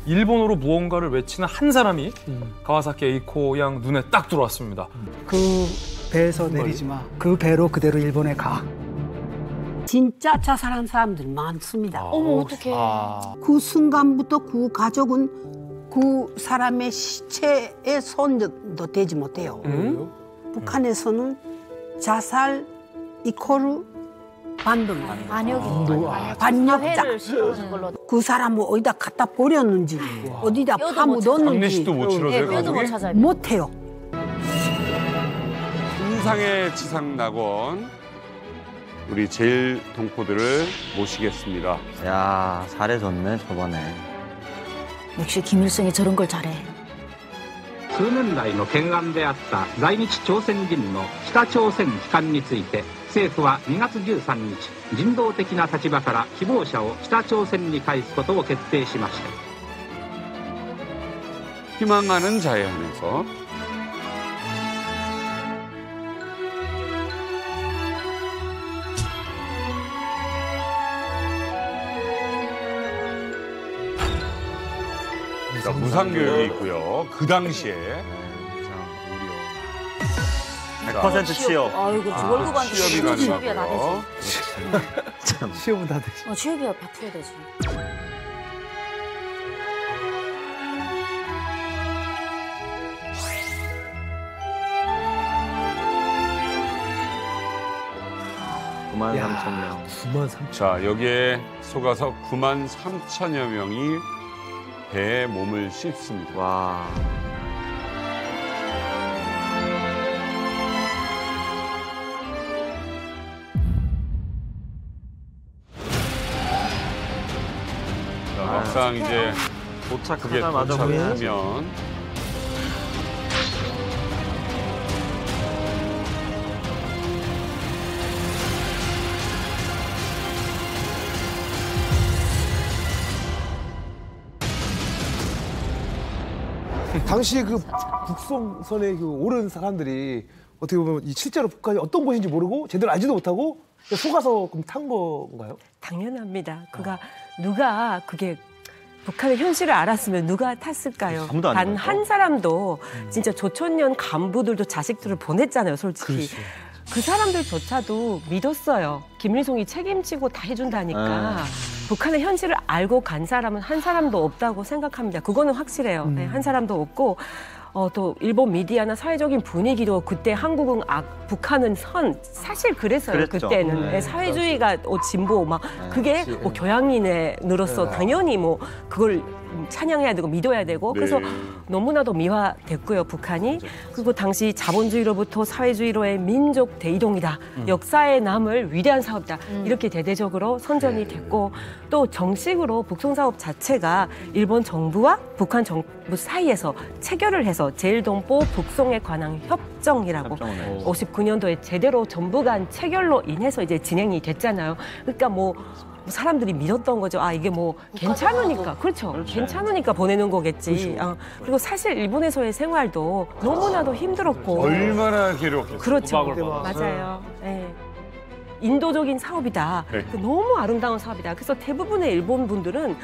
일본어로 무언가를 외치는 한 사람이 가와사키 에이코 양 눈에 딱 들어왔습니다. 그 배에서 내리지 마. 그 배로 그대로 일본에 가. 진짜 자살한 사람들 많습니다. 어머 어떡해. 그 순간부터 그 가족은 그 사람의 시체에 손도 대지 못해요. 북한에서는 자살 이코르 반동. 반역자. 회를 시키는 걸로. 그 사람을 어디다 갖다 버렸는지 어디다 파묻었는지 장례식도 못 치러져요, 뼈도 못 가족이? 찾아요. 못해요. hun상의 지상낙원 우리 제일 동포들을 모시겠습니다. 야, 잘해줬네, 저번에. 역시 김일성이 저런 걸 잘해. 数年来の懸案であった在日朝鮮人の北朝鮮帰還について政府は2月13日人道的な立場から希望者を北朝鮮に返すことを決定しました。 희망하는 자에 한해서 무상교육이 있고요. 그 당시에 100% 취업. 아이고 월급한테 취업이라는 취업이야 다 거고요. 되지. 취업은 다 되지. 취업이야 100% 되지. 만 야, 3천 명. 9만 3천. 자, 여기에 속아서 9만 3천여 명이 배에 몸을 씻습니다. 와. 자, 막상 이제 그게 도착하자마자 후회하지. 도착하면 당시에 그 북송선에 그 오른 사람들이 어떻게 보면 이 실제로 북한이 어떤 곳인지 모르고 제대로 알지도 못하고 속아서 그럼 탄 건가요? 당연합니다. 누가 그게 북한의 현실을 알았으면 누가 탔을까요? 아무도 안 단 해봤죠. 한 사람도 진짜 조천년 간부들도 자식들을 보냈잖아요, 솔직히. 그 사람들조차도 믿었어요. 김일성이 책임지고 다 해준다니까. 북한의 현실을 알고 간 사람은 한 사람도 없다고 생각합니다. 그거는 확실해요. 네, 한 사람도 없고. 또 일본 미디어나 사회적인 분위기도 그때 한국은 북한은 사실 그랬어요. 그랬죠. 그때는 네. 사회주의가 진보 막 그게 뭐 교양인으로서 당연히 뭐 그걸 찬양해야 되고 믿어야 되고 그래서 너무나도 미화됐고요, 북한이. 그리고 당시 자본주의로부터 사회주의로의 민족 대이동이다. 역사에 남을 위대한 사업이다. 이렇게 대대적으로 선전이 됐고 또 정식으로 북송사업 자체가 일본 정부와 북한 정부 사이에서 체결을 해서 제일동포 북송에 관한 협정이라고 59년도에 제대로 정부 간 체결로 인해서 이제 진행이 됐잖아요. 그러니까 뭐 사람들이 믿었던 거죠. 이게 뭐 괜찮으니까. 그렇죠. 괜찮으니까 보내는 거겠지. 그리고 사실 일본에서의 생활도 너무나도 힘들었고. 얼마나 괴롭겠어요. 그렇죠. 맞아요. 네. 인도적인 사업이다. 네. 너무 아름다운 사업이다. 그래서 대부분의 일본 분들은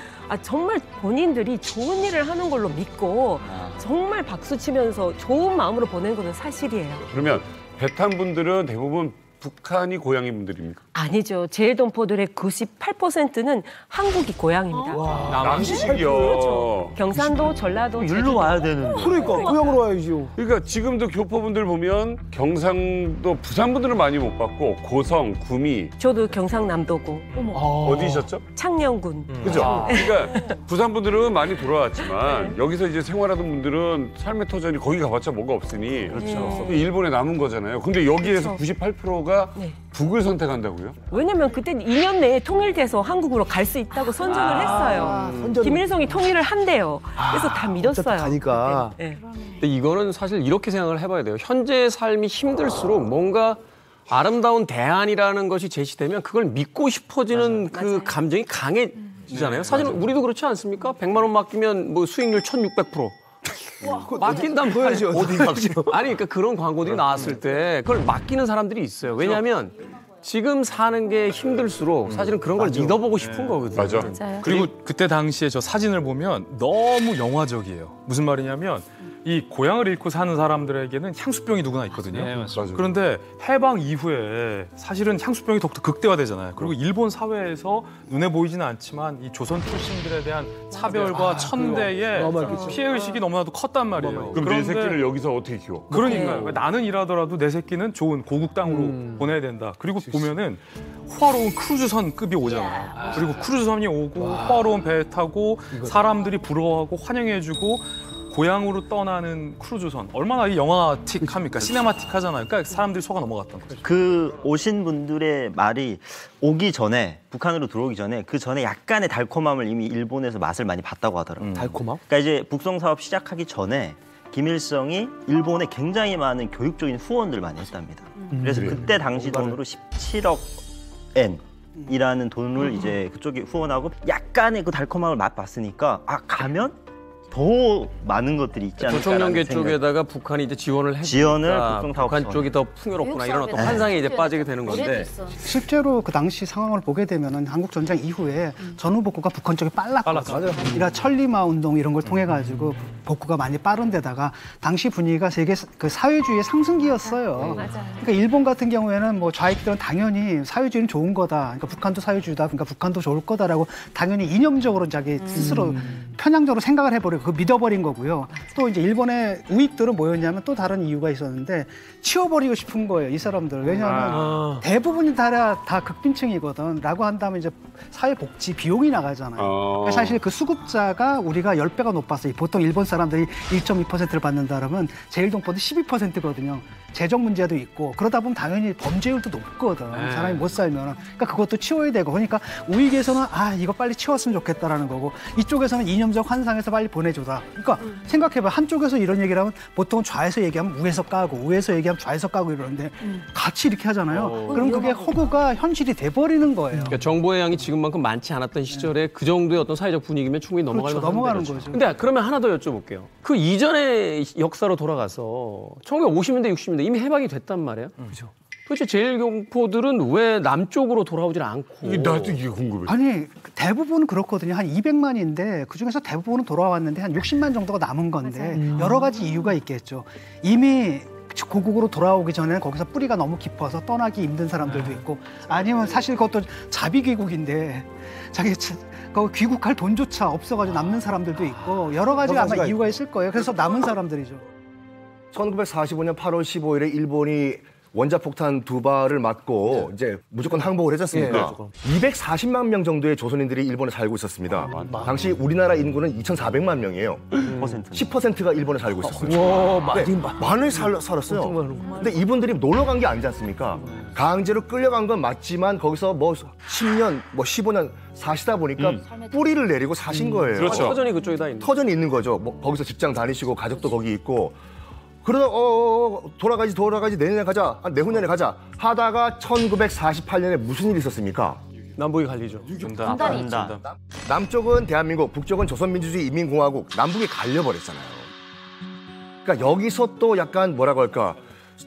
정말 본인들이 좋은 일을 하는 걸로 믿고 정말 박수 치면서 좋은 마음으로 보낸 것은 사실이에요. 그러면 배 탄 분들은 대부분 북한이 고향인 분들입니까? 아니죠. 제일동포들의 98%는 한국이 고향입니다. 남식이요. 그렇죠. 경상도, 전라도, 일로 와야 되는데. 그러니까 고향으로 와야죠. 그러니까 지금도 교포분들 보면 경상도 부산 분들은 많이 못 봤고 고성, 구미 저도 경상남도고 어디셨죠? 창녕군. 그죠? 그러니까 부산 분들은 많이 돌아왔지만 여기서 이제 생활하던 분들은 삶의 터전이 거기 가봤자 뭐가 없으니 그렇죠. 일본에 남은 거잖아요. 근데 여기에서 98%가 북을 선택한다고요? 왜냐면 그때 2년 내에 통일돼서 한국으로 갈 수 있다고 선전을 했어요. 김일성이 통일을 한대요. 그래서 다 믿었어요. 가니까. 네. 근데 이거는 사실 이렇게 생각을 해봐야 돼요. 현재의 삶이 힘들수록 뭔가 아름다운 대안이라는 것이 제시되면 그걸 믿고 싶어지는 그 감정이 강해지잖아요. 사실 우리도 그렇지 않습니까? 100만 원 맡기면 뭐 수익률 1600%. 맡긴단 말이에요. 어디 맡겨? 아니, 그러니까 그런 광고들이 나왔을 때 그걸 맡기는 사람들이 있어요. 왜냐하면 지금 사는 게 힘들수록 사실은 그런 걸 믿어보고 싶은 거거든요. 맞아. 맞아요. 그리고 그때 당시에 저 사진을 보면 너무 영화적이에요. 무슨 말이냐면 이 고향을 잃고 사는 사람들에게는 향수병이 누구나 있거든요. 맞아요. 그런데 해방 이후에 사실은 향수병이 더욱더 극대화되잖아요. 그리고 일본 사회에서 눈에 보이지는 않지만 이 조선 출신들에 대한 차별과 천대의 피해의식이 너무나도 컸단 말이에요. 그럼 내 새끼를 여기서 어떻게 키워? 그러니까요. 나는 일하더라도 내 새끼는 좋은 고국 땅으로 보내야 된다. 그리고 보면은 호화로운 크루즈선급이 오잖아요. 그리고 크루즈선이 오고 호화로운 배 타고 사람들이 부러워하고 환영해주고 고향으로 떠나는 크루즈선. 얼마나 이 영화틱합니까? 시네마틱하잖아요. 그러니까 사람들이 속아 넘어갔던 거죠. 그 오신 분들의 말이 오기 전에 북한으로 들어오기 전에 그 전에 약간의 달콤함을 이미 일본에서 맛을 많이 봤다고 하더라고요. 달콤함? 그러니까 이제 북송 사업 시작하기 전에 김일성이 일본에 굉장히 많은 교육적인 후원들 많이 했답니다. 그래서 그때 당시 돈으로 17억 엔이라는 돈을 이제 그쪽에 후원하고 약간의 그 달콤함을 맛봤으니까 아 가면 더 많은 것들이 있지 않을까. 조총련계 쪽에다가 북한이 이제 지원을 해주니까 지원을 북송 사업 북한 쪽이 더 풍요롭구나 이런 어떤 환상에 이제 빠지게 되는 건데. 실제로 그 당시 상황을 보게 되면은 한국 전쟁 이후에 전후 복구가 북한 쪽이 빨랐거든요. 그러니까 천리마 운동 이런 걸 통해 가지고 복구가 많이 빠른 데다가 당시 분위기가 세계 그 사회주의의 상승기였어요. 그러니까 일본 같은 경우에는 뭐 좌익들은 당연히 사회주의는 좋은 거다. 그러니까 북한도 사회주의다. 그러니까 북한도 좋을 거다라고 당연히 이념적으로 자기 스스로 편향적으로 생각을 해버리고 그 믿어버린 거고요. 또 이제 일본의 우익들은 뭐였냐면 또 다른 이유가 있었는데 치워버리고 싶은 거예요. 이 사람들. 왜냐하면 대부분이 다 극빈층이거든. 라고 한다면 이제 사회복지 비용이 나가잖아요. 그러니까 사실 그 수급자가 우리가 10배가 높았어요. 보통 일본 사람들이 1.2%를 받는다 그러면 제일동포는 12%거든요. 재정 문제도 있고 그러다 보면 당연히 범죄율도 높거든. 사람이 못 살면. 그러니까 그것도 치워야 되고. 그러니까 우익에서는 아 이거 빨리 치웠으면 좋겠다라는 거고 이쪽에서는 이념적 환상에서 빨리 보내줘라. 그러니까 생각해봐. 한쪽에서 이런 얘기를 하면 보통 좌에서 얘기하면 우에서 까고 우에서 얘기하면 좌에서 까고 이러는데 같이 이렇게 하잖아요. 그럼 그게 허구가 현실이 돼버리는 거예요. 그러니까 정보의 양이 지금만큼 많지 않았던 시절에 그 정도의 어떤 사회적 분위기면 충분히 넘어가는 거죠. 근데 그러면 하나 더 여쭤볼게요. 그 이전의 역사로 돌아가서 1950년대, 60년대 이미 해방이 됐단 말이에요. 그렇죠. 도대체 제일동포들은 왜 남쪽으로 돌아오질 않고? 나도 이게 궁금해. 아니 대부분은 그렇거든요. 한 200만인데 그중에서 대부분은 돌아왔는데 한 60만 정도가 남은 건데 여러 가지 이유가 있겠죠. 이미 고국으로 돌아오기 전에 거기서 뿌리가 너무 깊어서 떠나기 힘든 사람들도 있고 아니면 사실 그것도 자비 귀국인데 자기 그 귀국할 돈조차 없어가지고 남는 사람들도 있고 여러 가지가 아마 이유가 있을 거예요. 그래서 남은 사람들이죠. 1945년 8월 15일에 일본이 원자폭탄 2발을 맞고 이제 무조건 항복을 했지 않습니까? 240만 명 정도의 조선인들이 일본에 살고 있었습니다. 당시 우리나라 인구는 2,400만 명이에요. 10%가 일본에 살고 있었어요. 많이 살았어요. 근데 이분들이 놀러 간 게 아니지 않습니까? 강제로 끌려간 건 맞지만 거기서 뭐 10년, 뭐 15년 사시다 보니까 뿌리를 내리고 사신 거예요. 그렇죠. 터전이 그쪽에 다 있는 터전이 있는 거죠. 뭐 거기서 직장 다니시고 가족도 거기 있고 그러다 돌아가지 내년에 가자 내후년에 가자 하다가 1948년에 무슨 일이 있었습니까? 남북이 갈리죠. 분단이 있죠. 남쪽은 대한민국, 북쪽은 조선민주주의 인민공화국, 남북이 갈려버렸잖아요. 그러니까 여기서 또 약간 뭐라고 할까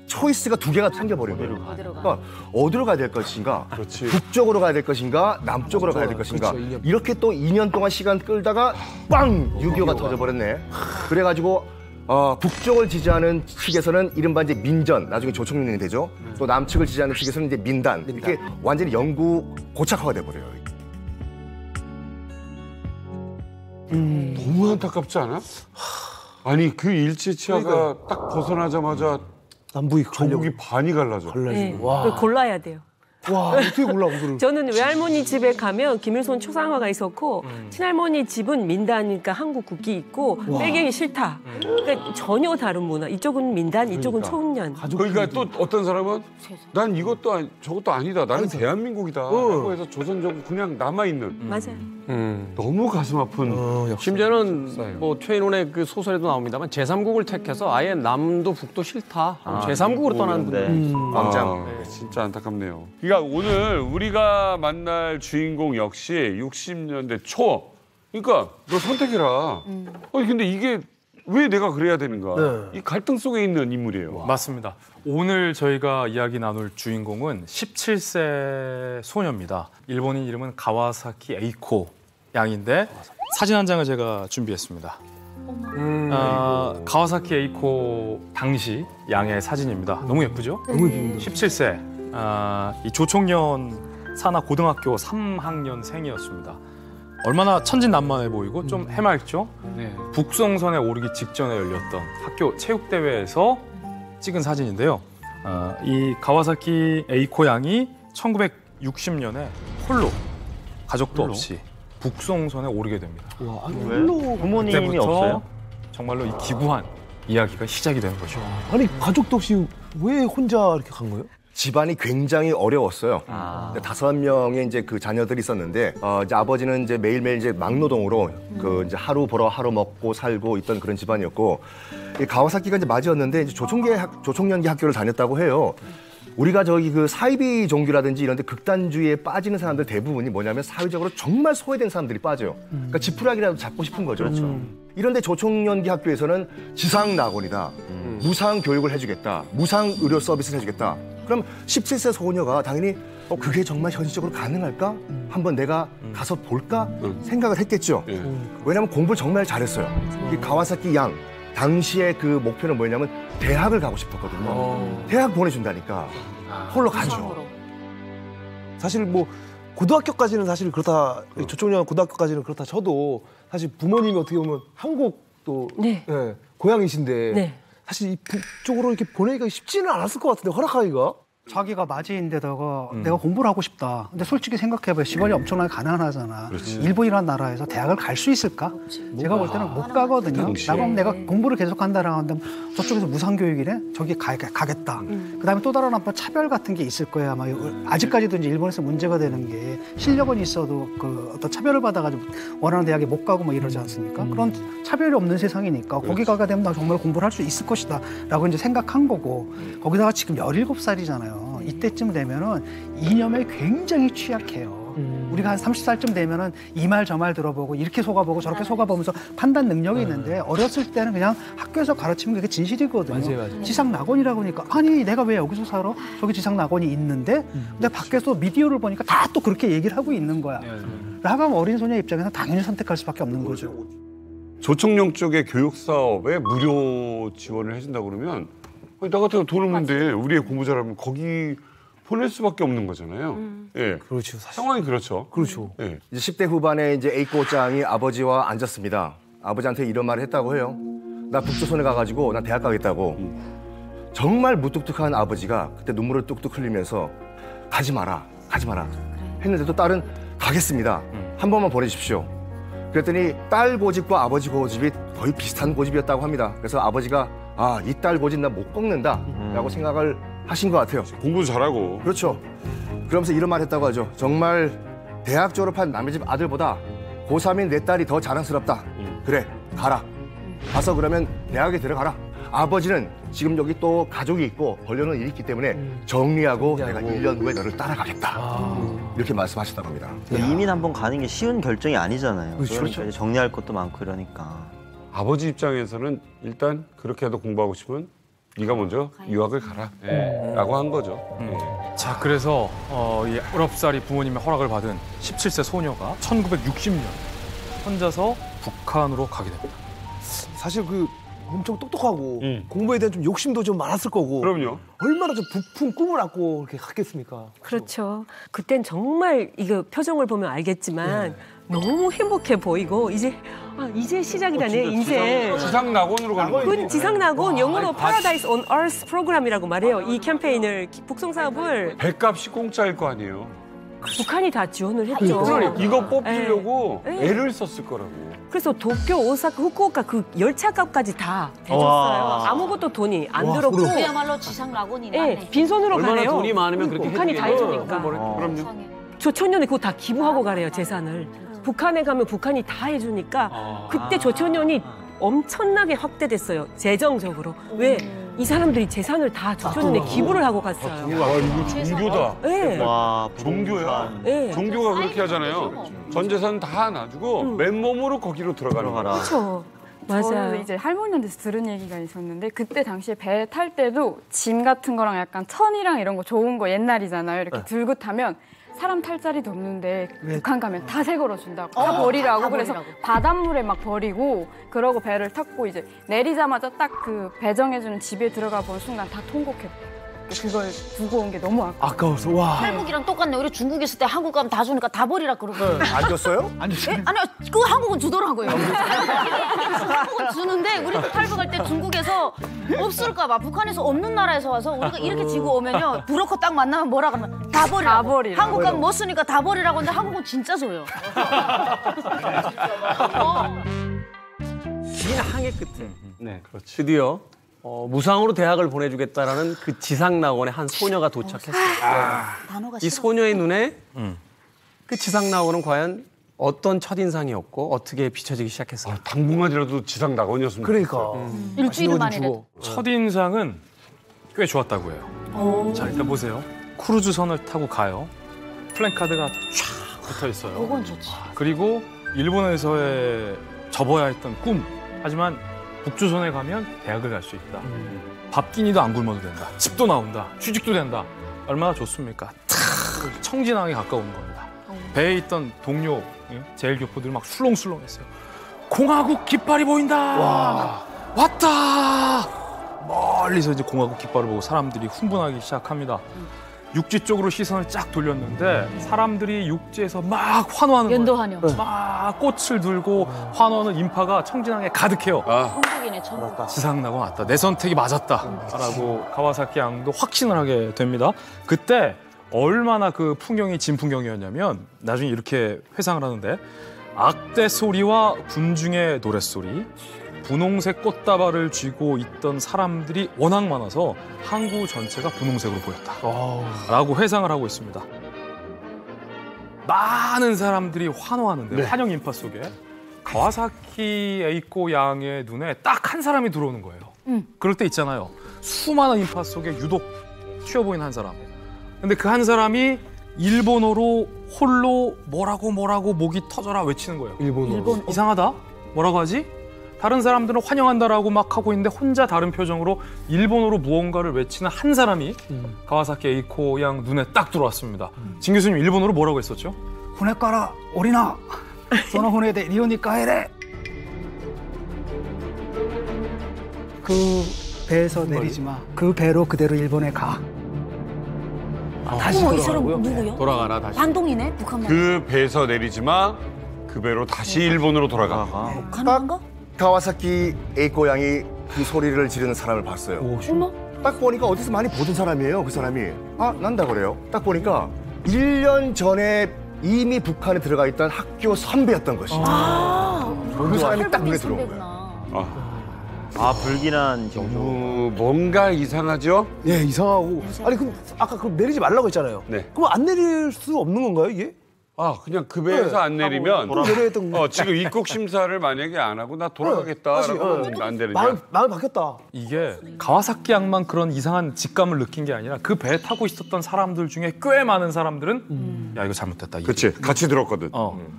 초이스가 두 개가 생겨버린 거예요. 그러니까 어디로 가야 될 것인가? 북쪽으로 가야 될 것인가? 남쪽으로 가야 될 것인가? 이렇게 또 2년 동안 시간 끌다가 빵! 6.25가 터져버렸네. 그래가지고 북쪽을 지지하는 측에서는 이른바 이제 민전, 나중에 조총련이 되죠. 또 남측을 지지하는 측에서는 이제 민단. 이렇게 완전히 영구 고착화가 돼버려요. 너무 안타깝지 않아? 아니 그 일제 치하가 딱 벗어나자마자 남북이 조국이 반이 갈라져. 네. 골라야 돼요. 와 어떻게 골라 그거를? 저는 외할머니 집에 가면 김일성 초상화가 있었고 친할머니 집은 민단이니까 한국 국기 있고 빼갱이 싫다. 그러니까 전혀 다른 문화. 이쪽은 민단, 이쪽은 초은년. 그러니까 또 어떤 사람은 난 이것도 저것도 아니다. 나는 대한민국이다. 라고 해서 조선정부 그냥 남아있는. 맞아요. 너무 가슴 아픈. 심지어는 뭐 최인훈의 그 소설에도 나옵니다만 제3국을 택해서 아예 남도 북도 싫다. 제3국으로 떠나는 분들. 왕장. 진짜 안타깝네요. 그러니까 오늘 우리가 만날 주인공 역시 60년대 초. 그러니까 너 선택해라. 근데 이게 왜 내가 그래야 되는가? 네. 이 갈등 속에 있는 인물이에요. 맞습니다. 오늘 저희가 이야기 나눌 주인공은 17세 소녀입니다. 일본인 이름은 가와사키 에이코 양인데 사진 한 장을 제가 준비했습니다. 가와사키 에이코 당시 양의 사진입니다. 너무 예쁘죠? 너무 예쁩니다. 17세 이 조총련 산하 고등학교 3학년생이었습니다. 얼마나 천진난만해 보이고 좀 해맑죠? 북송선에 오르기 직전에 열렸던 학교 체육대회에서 찍은 사진인데요. 이 가와사키 에이코 양이 1960년에 홀로 가족도 없이 북송선에 오르게 됩니다. 와, 아니, 왜? 홀로 부모님이 그때부터 없어요? 정말로 이 기구한 이야기가 시작이 되는 거죠. 아니 가족도 없이 왜 혼자 이렇게 간 거예요? 집안이 굉장히 어려웠어요. 5명의 이제 그 자녀들이 있었는데, 이제 아버지는 이제 매일매일 이제 막노동으로 그 이제 하루 벌어 하루 먹고 살고 있던 그런 집안이었고, 이 가와사키가 이제 맞이였는데 이제 조총련기 학교를 다녔다고 해요. 우리가 저기 그 사이비 종교라든지 이런 데 극단주의에 빠지는 사람들 대부분이 뭐냐면 사회적으로 정말 소외된 사람들이 빠져요. 그러니까 지푸라기라도 잡고 싶은 거죠. 그렇죠. 이런데 조총련기 학교에서는 지상낙원이다. 무상 교육을 해주겠다. 무상 의료 서비스를 해주겠다. 그럼 17세 소녀가 당연히 그게 정말 현실적으로 가능할까? 한번 내가 가서 볼까? 생각을 했겠죠. 왜냐하면 공부를 정말 잘했어요. 이 가와사키 양 당시의 그 목표는 뭐냐면 대학을 가고 싶었거든요. 대학 보내준다니까 홀로 가죠. 사실 뭐 고등학교까지는 사실 그렇다 조총련 고등학교까지는 그렇다 쳐도 사실 부모님이 어떻게 보면 한국도 네. 예, 고향이신데 네. 사실 이 북쪽으로 이렇게 보내기가 쉽지는 않았을 것 같은데 허락하기가. 자기가 맞이인데다가 내가 공부를 하고 싶다. 근데 솔직히 생각해봐요. 집안이 엄청나게 가난하잖아. 일본이라는 나라에서 대학을 갈 수 있을까? 제가 볼 때는 못 가거든요. 나가면 내가 공부를 계속한다라고 한다면 저쪽에서 무상교육이래? 저기 가겠다. 그다음에 또 다른 한번 차별 같은 게 있을 거야. 아마 아직까지도 이제 일본에서 문제가 되는 게 실력은 있어도 그 어떤 차별을 받아가지고 원하는 대학에 못 가고 뭐 이러지 않습니까? 그런 차별이 없는 세상이니까 거기 가게 되면 나 정말 공부를 할 수 있을 것이다. 라고 이제 생각한 거고 거기다가 지금 17살이잖아요. 이때쯤 되면은 이념에 굉장히 취약해요. 우리가 한 30살쯤 되면은 이 말 저 말 들어보고 이렇게 속아보고 저렇게 속아보면서 판단 능력이 있는데 어렸을 때는 그냥 학교에서 가르치면 그게 진실이거든요. 맞아요. 지상낙원이라고 하니까 아니 내가 왜 여기서 살아? 저기 지상낙원이 있는데 근데 밖에서 미디어를 보니까 다 또 그렇게 얘기를 하고 있는 거야. 라고 하면 어린 소녀 입장에서 당연히 선택할 수밖에 없는 거죠. 조총련 쪽의 교육 사업에 무료 지원을 해준다고 그러면 나 같은 돈 없는데 우리 애 공부 잘하면 거기 보낼 수밖에 없는 거잖아요. 예, 그렇죠. 사실. 상황이 그렇죠. 그렇죠. 예. 이제 10대 후반에 이제 에이코 짱이 아버지와 앉았습니다. 아버지한테 이런 말을 했다고 해요. 나 북조선에 가가지고 나 대학 가겠다고. 정말 무뚝뚝한 아버지가 그때 눈물을 뚝뚝 흘리면서 가지 마라 했는데도 딸은 가겠습니다. 한 번만 보내주십시오. 그랬더니 딸 고집과 아버지 고집이 거의 비슷한 고집이었다고 합니다. 그래서 아버지가 이 딸 고집 나 못 꺾는다 라고 생각을 하신 것 같아요. 공부도 잘하고. 그렇죠. 그러면서 이런 말 했다고 하죠. 정말 대학 졸업한 남의 집 아들보다 고3인 내 딸이 더 자랑스럽다. 그래, 가라. 가서 그러면 대학에 들어가라. 아버지는 지금 여기 또 가족이 있고 벌려놓은 일이 있기 때문에 정리하고 내가 1년 후에 너를 따라가겠다. 이렇게 말씀하셨다고 합니다. 이민 한번 가는 게 쉬운 결정이 아니잖아요. 그렇죠. 그러니까 이제 정리할 것도 많고 이러니까. 아버지 입장에서는 일단 그렇게 해도 공부하고 싶으면 네가 먼저 유학을 가라 라고 한 거죠. 자, 그래서 이 19살이 부모님의 허락을 받은 17세 소녀가 1960년 혼자서 북한으로 가게 됩니다. 사실 그 엄청 똑똑하고 공부에 대한 좀 욕심도 좀 많았을 거고. 그럼요. 얼마나 좀 부푼 꿈을 안고 그렇게 갔겠습니까? 그렇죠. 그땐 정말 이거 표정을 보면 알겠지만 너무 행복해 보이고 이제 시작이다 내 인생. 지상낙원으로 가는 거예요. 그 지상낙원 영어로 Paradise on Earth 프로그램이라고 말해요. 이 캠페인을 북송 사업을 배값이 공짜일 거 아니에요. 북한이 다 지원을 했죠. 그러니 이거 뽑히려고 네. 애를 썼을 거라고. 그래서 도쿄, 오사카, 후쿠오카 그 열차값까지 다 대줬어요. 와. 아무것도 돈이 안 들었고. 그야말로 지상낙원이네. 네, 빈손으로 얼마나 가래요. 돈이 많으면 그렇게 북한이 다 해주니까. 그럼요. 조천년이 그거 다 기부하고 가래요, 재산을. 북한에 가면 북한이 다 해주니까 그때 조천년이 엄청나게 확대됐어요, 재정적으로. 왜? 이 사람들이 재산을 다 조천년에 기부를 하고 갔어요. 이거 종교다. 네. 와, 종교야. 네. 종교가 그렇게 하잖아요. 전 재산 다 놔주고 맨몸으로 거기로 들어가는 거라. 그렇죠. 맞아요. 저도 이제 할머니한테서 들은 얘기가 있었는데 그때 당시에 배 탈 때도 짐 같은 거랑 약간 천이랑 이런 거 좋은 거 옛날이잖아요. 이렇게 들고 타면 사람 탈 자리도 없는데 북한 가면 다 새 걸어준다고 다 버리라고 다 그래서 버리라고. 바닷물에 막 버리고 그러고 배를 탔고 이제 내리자마자 딱 그 배정해주는 집에 들어가 본 순간 다 통곡했고 그걸 두고 온 게 너무 아까워서 와. 한국이랑 똑같네. 우리 중국 있을 때 한국 가면 다 주니까 다 버리라 그러고. 안 줬어요? 아니 그 한국은 주더라고요. 한국은 주는데 우리 탈북할 때 중국에서 없을까봐 북한에서 없는 나라에서 와서 우리가 이렇게 지고 오면요 브로커 딱 만나면 뭐라 그러면 다 버리라고. 다 버리라고. 한국 가면 못 쓰니까 다 버리라고 하는데 한국은 진짜 줘요. 긴 항해 끝에 네, 그렇지. 드디어 무상으로 대학을 보내주겠다라는 그 지상낙원에 한 소녀가 도착했어요. 단어가 이 소녀의 눈에 그 지상낙원은 과연 어떤 첫인상이었고 어떻게 비춰지기 시작했어요? 당분간이라도 지상 낙원이었으면 그러니까. 일주일 만이라도. 첫인상은 꽤 좋았다고 해요. 자, 일단 보세요. 크루즈선을 타고 가요. 플랜카드가 쫙 붙어 있어요. 그건 좋지. 그리고 일본에서의 접어야 했던 꿈. 하지만 북조선에 가면 대학을 갈 수 있다. 밥 끼니도 안 굶어도 된다. 집도 나온다. 취직도 된다. 얼마나 좋습니까? 탁 청진항에 가까운 겁니다. 배에 있던 동료 제일교포들 막 술렁술렁했어요. 공화국 깃발이 보인다. 왔다. 멀리서 이제 공화국 깃발을 보고 사람들이 흥분하기 시작합니다. 육지 쪽으로 시선을 쫙 돌렸는데 사람들이 육지에서 막 환호하는 거예요. 연도환영. 막 꽃을 들고 환호하는 인파가 청진항에 가득해요. 한국이네 천국. 지상낙원 왔다. 내 선택이 맞았다라고 가와사키 양도 확신을 하게 됩니다. 그때 얼마나 그 풍경이 진풍경이었냐면 나중에 이렇게 회상을 하는데 악대 소리와 군중의 노랫소리, 분홍색 꽃다발을 쥐고 있던 사람들이 워낙 많아서 항구 전체가 분홍색으로 보였다라고 회상을 하고 있습니다. 많은 사람들이 환호하는데 환영 인파 속에 가와사키 에이코 양의 눈에 딱 한 사람이 들어오는 거예요. 그럴 때 있잖아요. 수많은 인파 속에 유독 튀어 보이는 한 사람. 근데 그 한 사람이 일본어로 홀로 뭐라고 목이 터져라 외치는 거예요. 일본어. 이상하다? 뭐라고 하지? 다른 사람들은 환영한다라고 막 하고 있는데 혼자 다른 표정으로 일본어로 무언가를 외치는 한 사람이 가와사키 에이코 양 눈에 딱 들어왔습니다. 진 교수님 일본어로 뭐라고 했었죠? 후네까라 오리나 소노 후네데 리오니 까에레. 그 배에서 내리지 마. 그 배로 그대로 일본에 가. 다시 이 사람 누구요? 돌아가라 다시. 반동이네 북한만. 그 배에서 내리지 마. 그 배로 다시 일본으로 돌아가. 가능한가? 가와사키 에이코 양이 그 소리를 지르는 사람을 봤어요. 어머? 딱 보니까 어디서 많이 보던 사람이에요, 그 사람이. 아, 난다 그래요. 딱 보니까 1년 전에 이미 북한에 들어가 있던 학교 선배였던 것이죠. 그 사람이 딱 눈에 들어온 거예요. 불길한 정도. 뭔가 이상하죠? 예, 이상하고. 아니 그럼 아까 그 내리지 말라고 했잖아요. 네. 그럼 안 내릴 수 없는 건가요, 이게? 그냥 그 배에서 안 내리면 내려했던 지금 입국 심사를 만약에 안 하고 나 돌아가겠다라고 하면 안 되느냐? 마음이 바뀌었다. 이게 가와사키 양만 그런 이상한 직감을 느낀 게 아니라 그 배에 타고 있었던 사람들 중에 꽤 많은 사람들은 야 이거 잘못됐다. 그렇지, 같이 들었거든.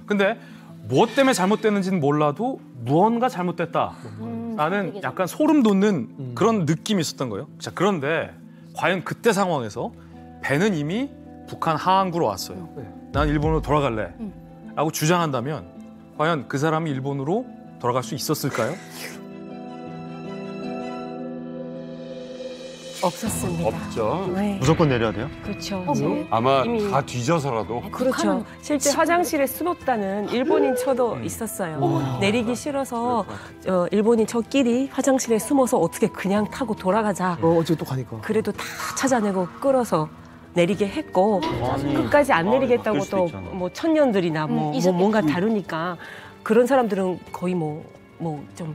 근데 무엇 때문에 잘못됐는지는 몰라도 무언가 잘못됐다라는 약간 소름 돋는 그런 느낌이 있었던 거예요. 자, 그런데 과연 그때 상황에서 배는 이미 북한 하항구로 왔어요. 난 일본으로 돌아갈래 라고 주장한다면 과연 그 사람이 일본으로 돌아갈 수 있었을까요? 없었습니다. 없죠. 네. 무조건 내려야 돼요? 그렇죠. 아마 이미- 다 뒤져서라도. 그렇죠. 실제 화장실에 숨었다는 일본인 처도 있었어요. 내리기 싫어서 일본인 처끼리 화장실에 숨어서 어떻게 그냥 타고 돌아가자. 어제 또 가니까. 그래도 다 찾아내고 끌어서 내리게 했고 끝까지 안 내리겠다고 바뀔 수도 또 있잖아. 뭐 천년들이나 뭐 뭔가 다루니까 그런 사람들은 거의 뭐 좀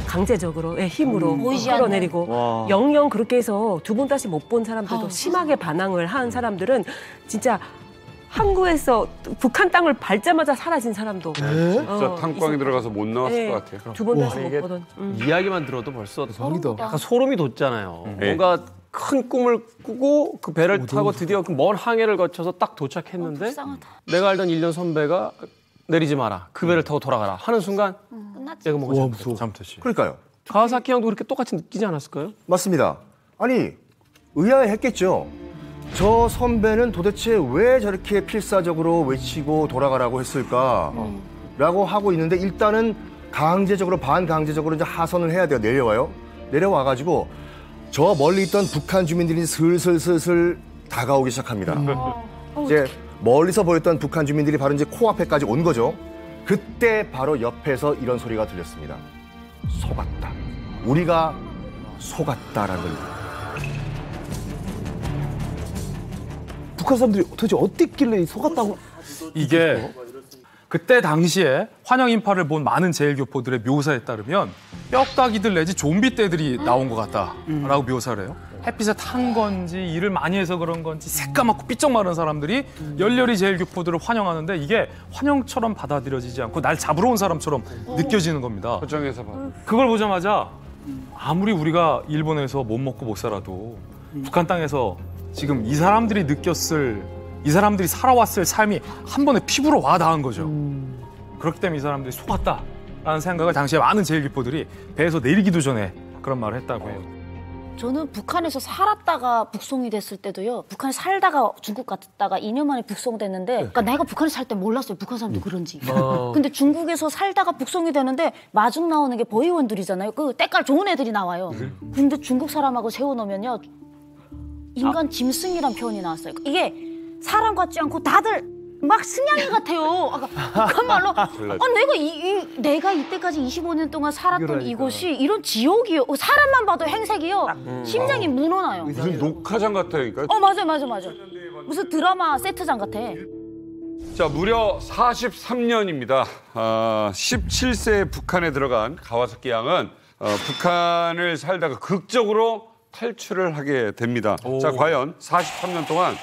강제적으로 힘으로 보이지 끌어내리고 와. 영영 그렇게 해서 두 번 다시 못 본 사람들도 심하게 반항을 한 사람들은 진짜 항구에서 북한 땅을 밟자마자 사라진 사람도 진짜 탕광에 들어가서 못 나왔을 것 같아요. 두 번 다시 못 이게 보던 이야기만 들어도 벌써 소름이다. 약간 소름이 돋잖아요. 네. 뭔가 큰 꿈을 꾸고 그 배를 타고 드디어 그 먼 항해를 거쳐서 딱 도착했는데 불쌍하다. 내가 알던 1년 선배가 내리지 마라. 그 배를 타고 돌아가라. 하는 순간 끝났지. 얘가 뭐가 잘못했지. 그러니까요. 가와사키 형도 그렇게 똑같이 느끼지 않았을까요? 맞습니다. 아니 의아해했겠죠. 저 선배는 도대체 왜 저렇게 필사적으로 외치고 돌아가라고 했을까? 라고 하고 있는데 일단은 강제적으로 반강제적으로 이제 하선을 해야 돼요. 내려와요. 내려와가지고 저 멀리 있던 북한 주민들이 슬슬 다가오기 시작합니다. 이제 멀리서 보였던 북한 주민들이 바로 이제 코앞에까지 온 거죠. 그때 바로 옆에서 이런 소리가 들렸습니다. 속았다. 우리가 속았다라는 걸. 북한 사람들이 도대체 어떻게 있길래 속았다고? 이게 그때 당시에 환영 인파를 본 많은 제일교포들의 묘사에 따르면 뼈다귀들 내지 좀비 떼들이 나온 것 같다라고 묘사를 해요. 햇빛에 탄 건지 일을 많이 해서 그런 건지 새까맣고 삐쩍 마른 사람들이 열렬히 제일교포들을 환영하는데 이게 환영처럼 받아들여지지 않고 날 잡으러 온 사람처럼 느껴지는 겁니다. 포장해서 봐. 그걸 보자마자 아무리 우리가 일본에서 못 먹고 못 살아도 북한 땅에서 지금 이 사람들이 느꼈을, 이 사람들이 살아왔을 삶이 한 번에 피부로 와 닿은 거죠. 그렇기 때문에 이 사람들이 속았다라는 생각을 당시에 많은 제일교포들이 배에서 내리기도 전에 그런 말을 했다고 해요. 저는 북한에서 살았다가 북송이 됐을 때도요. 북한에 살다가 중국 갔다가 2년 만에 북송됐는데 그러니까 내가 북한에 살 때 몰랐어요. 북한 사람도 그런지. 근데 중국에서 살다가 북송이 되는데 마중 나오는 게 버의원들이잖아요. 그 때깔 좋은 애들이 나와요. 근데 중국 사람하고 세워놓으면요. 인간 짐승이란 표현이 나왔어요. 이게 사람 같지 않고 다들 막 승냥이 같아요. 북한 말로 내가 이때까지 25년 동안 살았던 그러니까. 이곳이 이런 지옥이요. 사람만 봐도 행색이요. 심장이 무너나요. 무슨 녹화장 같아요. 맞아. 무슨 드라마 세트장 같아. 자, 무려 43년입니다. 17세에 북한에 들어간 가와사키 양은 북한을 살다가 극적으로 탈출을 하게 됩니다. 자, 과연 43년 동안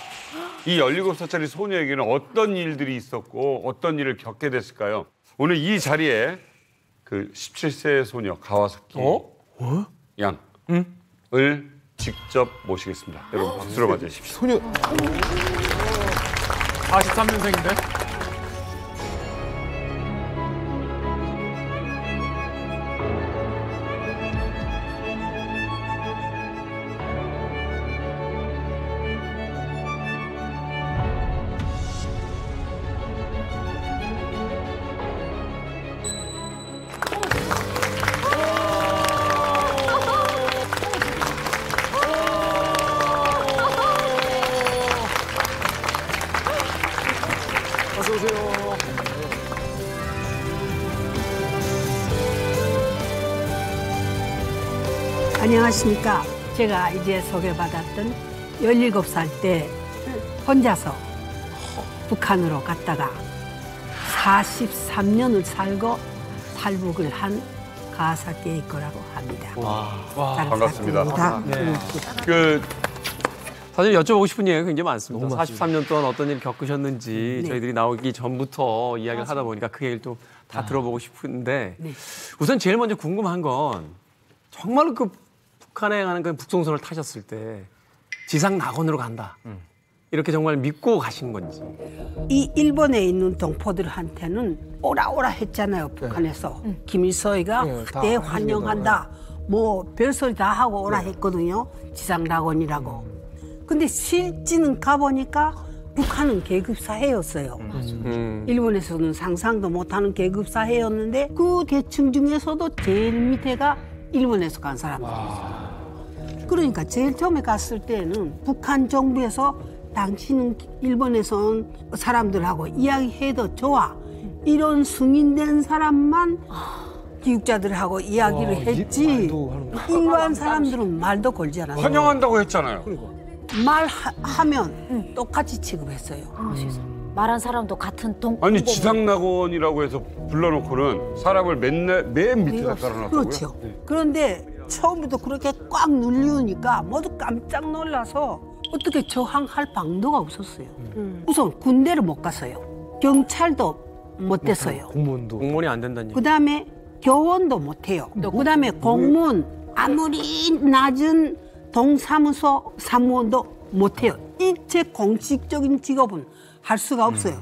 이 17살짜리 소녀에게는 어떤 일들이 있었고 어떤 일을 겪게 됐을까요? 오늘 이 자리에 그 17세 소녀 가와사키 양을 직접 모시겠습니다. 여러분 박수로 맞아주십시오. 소녀 43년생인데? 어서 오세요. 안녕하십니까. 제가 이제 소개받았던 17살 때 혼자서 북한으로 갔다가 43년을 살고 탈북을 한 가와사키의 거라고 합니다. 반갑습니다. 사실 여쭤보고 싶은 얘기가 굉장히 많습니다. 43년 동안 어떤 일 겪으셨는지 저희들이 나오기 전부터 이야기를 하다 보니까 그 얘기를 또 다 들어보고 싶은데 우선 제일 먼저 궁금한 건 정말로 그 북한에 가는 그 북송선을 타셨을 때 지상 낙원으로 간다. 이렇게 정말 믿고 가신 건지. 이 일본에 있는 동포들한테는 오라 했잖아요. 북한에서. 김일성이가 그때 환영한다. 뭐 별소리 다 하고 오라 했거든요. 지상 낙원이라고. 근데 실제는 가보니까 북한은 계급사회였어요. 일본에서는 상상도 못하는 계급사회였는데 그 계층 중에서도 제일 밑에가 일본에서 간 사람들이었어요. 그러니까 제일 처음에 갔을 때는 북한 정부에서 당신은 일본에서 온 사람들하고 이야기해도 좋아. 이런 승인된 사람만 교육자들하고 이야기를 했지. 일반 사람들은 말도 걸지 않았어요. 환영한다고 했잖아요. 말하면 똑같이 취급했어요. 말한 사람도 같은 동. 아니 지상낙원이라고 해서 불러놓고는 사람을 맨 밑에다 깔아놨다고요? 그렇죠. 그런데 처음부터 그렇게 꽉 눌리우니까 모두 깜짝 놀라서 어떻게 저항할 방도가 없었어요. 우선 군대를 못 갔어요. 경찰도 못 됐어요. 공무원이 안 된다니. 그다음에 교원도 못 해요. 그다음에 공무원 아무리 낮은 동사무소 사무원도 못 해요. 일체 공식적인 직업은 할 수가 없어요.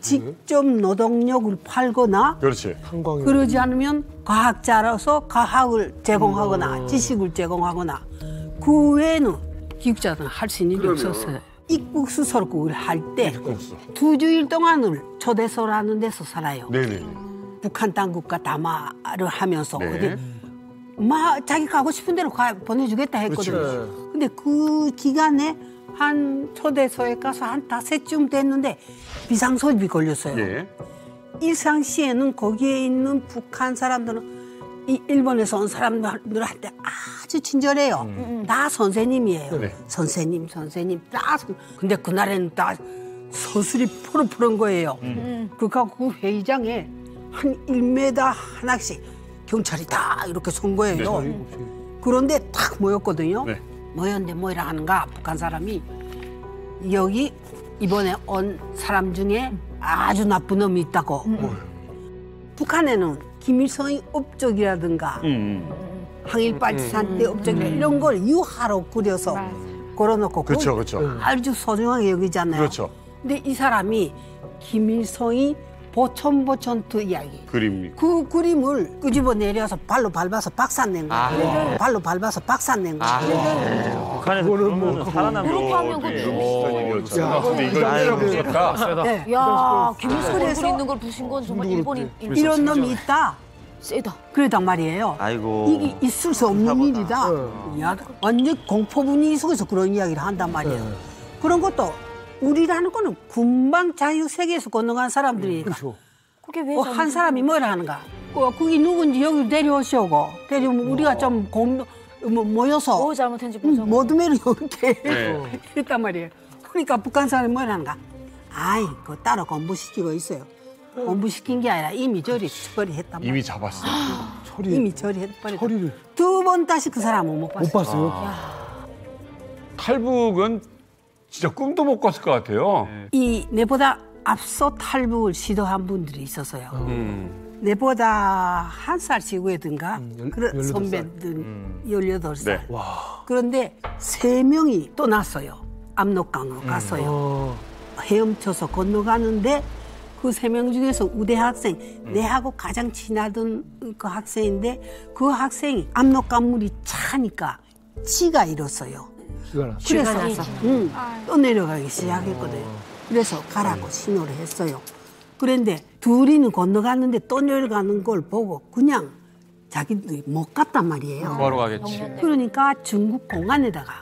직접 노동력을 팔거나 그렇지. 그러지 않으면 과학자로서 과학을 제공하거나 지식을 제공하거나 그 외에는 기획자는 할 수 있는 게 없었어요. 입국 수설국을 할 때 2주일 동안을 초대소라는 데서 살아요. 네네. 북한 당국과 담화를 하면서 네. 어디 자기 가고 싶은 대로 보내주겠다 했거든요. 그렇죠. 근데 그 기간에 한 초대소에 가서 한 5쯤 됐는데 비상소집이 걸렸어요. 예. 일상시에는 거기에 있는 북한 사람들은 이 일본에서 온 사람들한테 아주 친절해요. 다 선생님이에요. 네. 선생님 다. 근데 그날에는 다 서술이 푸릇푸른 거예요. 그 회의장에 한 1m 하나씩 경찰이 다 이렇게 선 거예요. 네. 그런데 탁 모였거든요. 네. 모였는데 뭐라 하는가 북한 사람이 여기 이번에 온 사람 중에 아주 나쁜 놈이 있다고. 북한에는 김일성의 업적이라든가 항일발산 때 업적이라 이런 걸 유화로 그려서 걸어놓고 그렇죠, 그걸 그렇죠. 아주 소중하게 여기잖아요. 그렇죠. 근데 이 사람이 김일성이 보천보천투 이야기 그림. 그 그림을 끄집어 내려서 발로 밟아서 박살낸 거예요. 발로 밟아서 박살낸 거예요. 북한에서 그러면 살아남는 그렇게 하면 근데 이걸 무섭다. 네. 야, 김일성 그래서 얼굴 있는 걸 부신 건 정말 일본인 이런 놈이 있다. 세다. 그러단 말이에요. 아이고. 이게 있을 수 없는 일이다. 야, 완전 공포 분위기 속에서 그런 이야기를 한단 말이에요. 그런 것도 우리라는 거는 금방 자유 세계에서 건너간 사람들이니까. 그게 왜 한 사람이 뭐라 하는가? 그게 누군지 여기 데려오시오고 데려오면 우리가 좀 모여서 뭐 잘못했는지 보자고. 모둠회를 이렇게 네. 했단 말이에요. 그러니까 북한 사람이 뭐라 하는가? 아이, 그거 따로 공부시키고 있어요. 공부시킨 게 아니라 이미 처리했단 말이에요. 이미 잡았어. 이미 처리해버렸다. 처리를 2번 다시 그 사람은 못 봤어요. 못 봤어요. 탈북은 진짜 꿈도 못 꿨을 것 같아요. 이 내보다 앞서 탈북을 시도한 분들이 있었어요. 내보다 한 살 지구에든가 그런 18살. 선배들 18살. 네. 그런데 3명이 또 났어요. 압록강으로 갔어요. 헤엄쳐서 건너가는데 그 3명 중에서 우대 학생, 내하고 가장 친하던 그 학생인데 그 학생이 압록강물이 차니까 치가 잃었어요. 그래서 또 내려가기 시작했거든요. 그래서 가라고 신호를 했어요. 그런데 둘이는 건너갔는데 또 내려가는 걸 보고 그냥 자기들이 못 갔단 말이에요. 뭐하러 가겠지. 그러니까 중국 공안에다가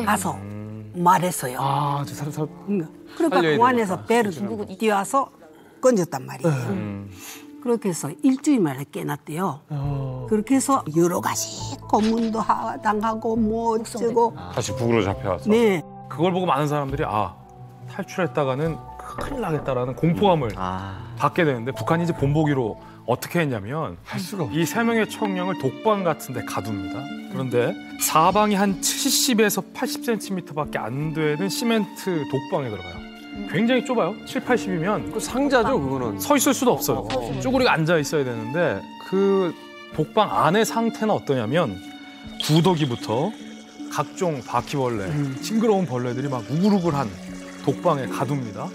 가서 말했어요. 아, 저 사람 그러니까 살려야 공안에서 배를 띄워서 건졌단 말이에요. 그렇게 해서 일주일 만에 깨났대요. 그렇게 해서 여러 가지 고문도 당하고 뭐 어쩌고. 다시 북으로 잡혀와서. 네. 그걸 보고 많은 사람들이 탈출했다가는 큰일 나겠다라는 공포감을 받게 되는데 북한이 이제 본보기로 어떻게 했냐면 이 3명의 청령을 독방 같은 데 가둡니다. 그런데 사방이 한 70에서 80cm밖에 안 되는 시멘트 독방에 들어가요. 굉장히 좁아요. 7, 80이면 그 상자죠, 그거는. 서 있을 수도 없어요. 쭈그리고 앉아 있어야 되는데 그 독방 안의 상태는 어떠냐면 구더기부터 각종 바퀴벌레, 징그러운 벌레들이 막 우글우글한 독방에 가둡니다.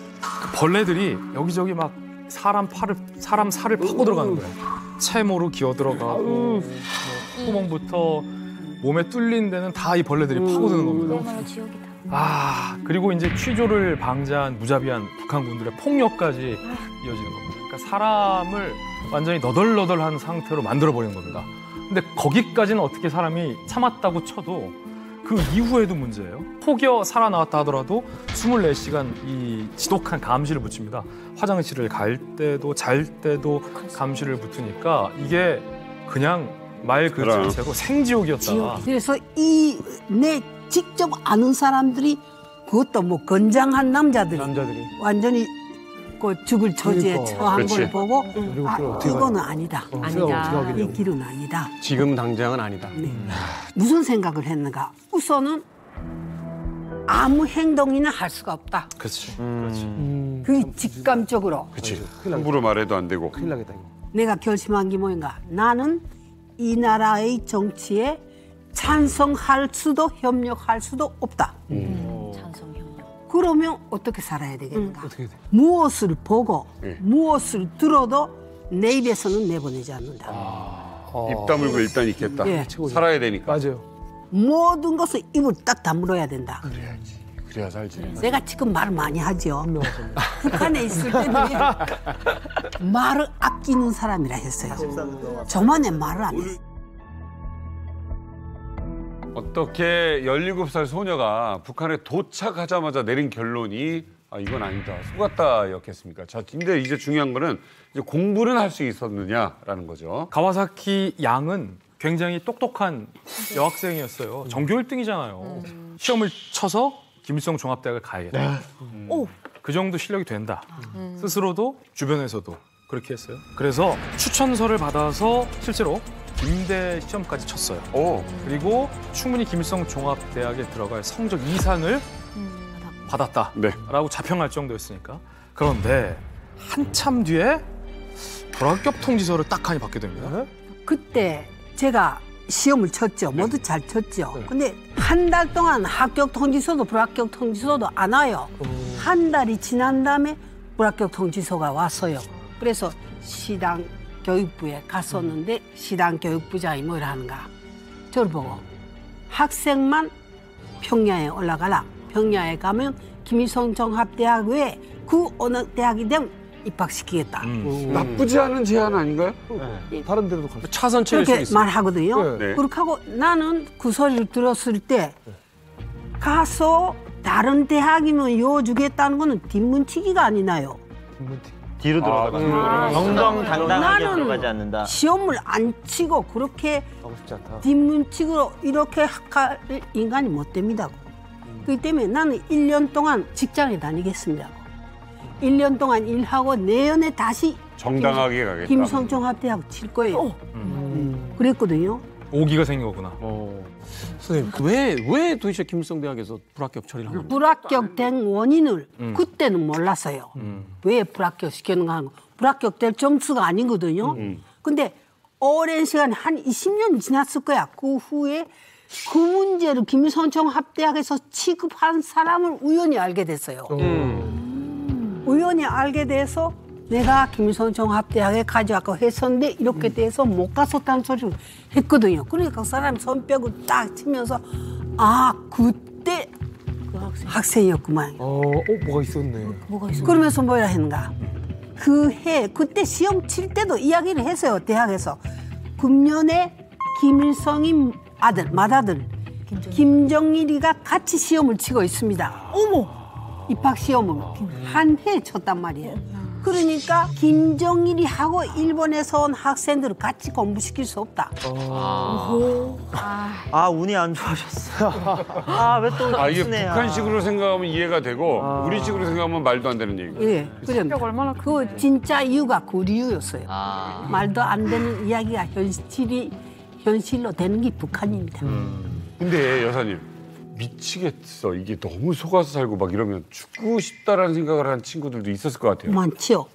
그 벌레들이 여기저기 막 사람 살을 파고 들어가는 거예요. 채모로 기어 들어가고 구멍부터 몸에 뚫린 데는 다 이 벌레들이 파고드는 겁니다. 그야말로 지옥이다. 그리고 이제 취조를 방지한 무자비한 북한군들의 폭력까지 이어지는 겁니다. 그러니까 사람을 완전히 너덜너덜한 상태로 만들어버리는 겁니다. 근데 거기까지는 어떻게 사람이 참았다고 쳐도 그 이후에도 문제예요. 혹여 살아나왔다 하더라도 24시간 이 지독한 감시를 붙입니다. 화장실을 갈 때도 잘 때도 감시를 붙으니까 이게 그냥 말 그 자체로 생지옥이었다. 그래서 내 직접 아는 사람들이 그것도 뭐 건장한 남자들이 완전히 그 죽을 처지에 처한 걸 보고 이거는 아니다. 이 길은 아니다. 지금 당장은 아니다. 무슨 생각을 했는가? 우선은 아무 행동이나 할 수가 없다. 그렇지. 그게 직감적으로. 그렇지. 함부로 말해도 안 되고. 큰일 나겠다 이거. 내가 결심한 게 뭐인가? 나는 이 나라의 정치에 찬성할 수도 협력할 수도 없다. 찬성 협력. 그러면 어떻게 살아야 되겠는가? 어떻게 돼? 무엇을 보고 네. 무엇을 들어도 내 입에서는 내보내지 않는다. 입 다물고 일단 있겠다. 예. 살아야 되니까. 맞아요. 모든 것을 입을 딱 다물어야 된다. 그래야지. 그래야 살지. 내가 지금 말을 많이 하죠. 북한에 있을 때는 말을 아끼는 사람이라 했어요. 저만의 말을 안 했어요. 어떻게 17살 소녀가 북한에 도착하자마자 내린 결론이 이건 아니다, 속았다였겠습니까? 자, 근데 이제 중요한 거는 이제 공부는 할 수 있었느냐라는 거죠. 가와사키 양은 굉장히 똑똑한 여학생이었어요. 전교 1등이잖아요. 시험을 쳐서 김일성 종합대학을 가야겠다. 그 정도 실력이 된다. 스스로도 주변에서도 그렇게 했어요. 그래서 추천서를 받아서 실제로 김대 시험까지 쳤어요. 그리고 충분히 김일성 종합대학에 들어갈 성적 이상을 받았다라고 자평할 정도였으니까. 그런데 한참 뒤에 불합격 통지서를 딱하니 받게 됩니다. 그때 제가 시험을 쳤죠. 모두 잘 쳤죠. 근데 한 달 동안 합격 통지서도 불합격 통지서도 안 와요. 한 달이 지난 다음에 불합격 통지서가 왔어요. 그래서 시당 교육부에 갔었는데 시당 교육부장이 뭐라 하는가. 저를 보고 학생만 평야에 올라가라. 평야에 가면 김일성 종합대학 외에 그 어느 대학이든 입학시키겠다. 나쁘지 않은 제안 아닌가요? 다른 데도 갈 수. 차선책일 수 그렇게 있어요. 말하거든요. 네. 그렇게 하고 나는 그 소리를 들었을 때 가서 다른 대학이면 요주겠다는 거는 뒷문치기가 아니나요. 뒤로 들어가지. 정정당당하게 나는 들어가지 않는다. 시험을 안 치고 그렇게 가고 싶지 않다. 뒷문치기로 이렇게 할 인간이 못 됩니다. 그렇기 때문에 나는 1년 동안 직장에 다니겠습니다. 1년 동안 일하고 내년에 다시 정당하게 가겠다. 김성종합대학 칠 거예요. 그랬거든요. 오기가 생긴 거구나. 선생님, 왜 도대체 김일성 대학에서 불합격 처리를 한 겁니까? 불합격된 원인을 그때는 몰랐어요. 왜 불합격 시켰는가 하는 거. 불합격될 점수가 아니거든요. 근데 오랜 시간 한 20년이 지났을 거야. 그 후에 그 문제를 김일성종합대학에서 취급한 사람을 우연히 알게 됐어요. 우연히 알게 돼서 내가 김일성종합대학에 가져왔고 했었는데 이렇게 돼서 못 갔었다는 소리를 했거든요. 그러니까 그 사람이 손뼉을 딱 치면서 그때 그 학생이었구만. 뭐가 있었네. 그러면서 뭐라 했는가. 그때 시험 칠 때도 이야기를 했어요. 대학에서. 금년에 김일성이 맏아들 김정일이가 같이 시험을 치고 있습니다. 입학 시험을 한 해 쳤단 말이에요. 그러니까 김정일이 하고 일본에서 온 학생들을 같이 공부시킬 수 없다. 운이 안 좋아졌어. 왜 또 이게 쓰네요. 북한식으로 생각하면 이해가 되고 우리식으로 생각하면 말도 안 되는 얘기고. 예, 합격 얼마나 그 진짜 이유가 그 이유였어요. 말도 안 되는 이야기가 현실로 되는 게 북한입니다. 근데 여사님 미치겠어. 이게 너무 속아서 살고 막 이러면 죽고 싶다라는 생각을 한 친구들도 있었을 것 같아요. 많지요.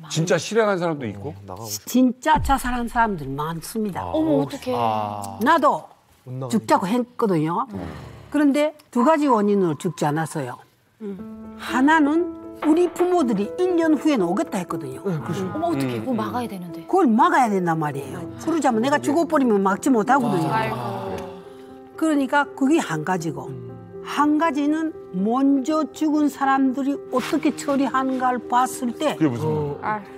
진짜 실행한 사람도 있고. 진짜 자살한 사람들 많습니다. 어떡해. 나도 죽자고 했거든요. 그런데 두 가지 원인으로 죽지 않았어요. 하나는 우리 부모들이 1년 후에는 오겠다 했거든요. 어떡해. 그거 막아야 되는데. 그걸 막아야 된단 말이에요. 그러자면 내가 죽어버리면 막지 못하거든요. 그러니까 그게 한 가지고 한 가지는 먼저 죽은 사람들이 어떻게 처리하는가를 봤을 때 그게 무슨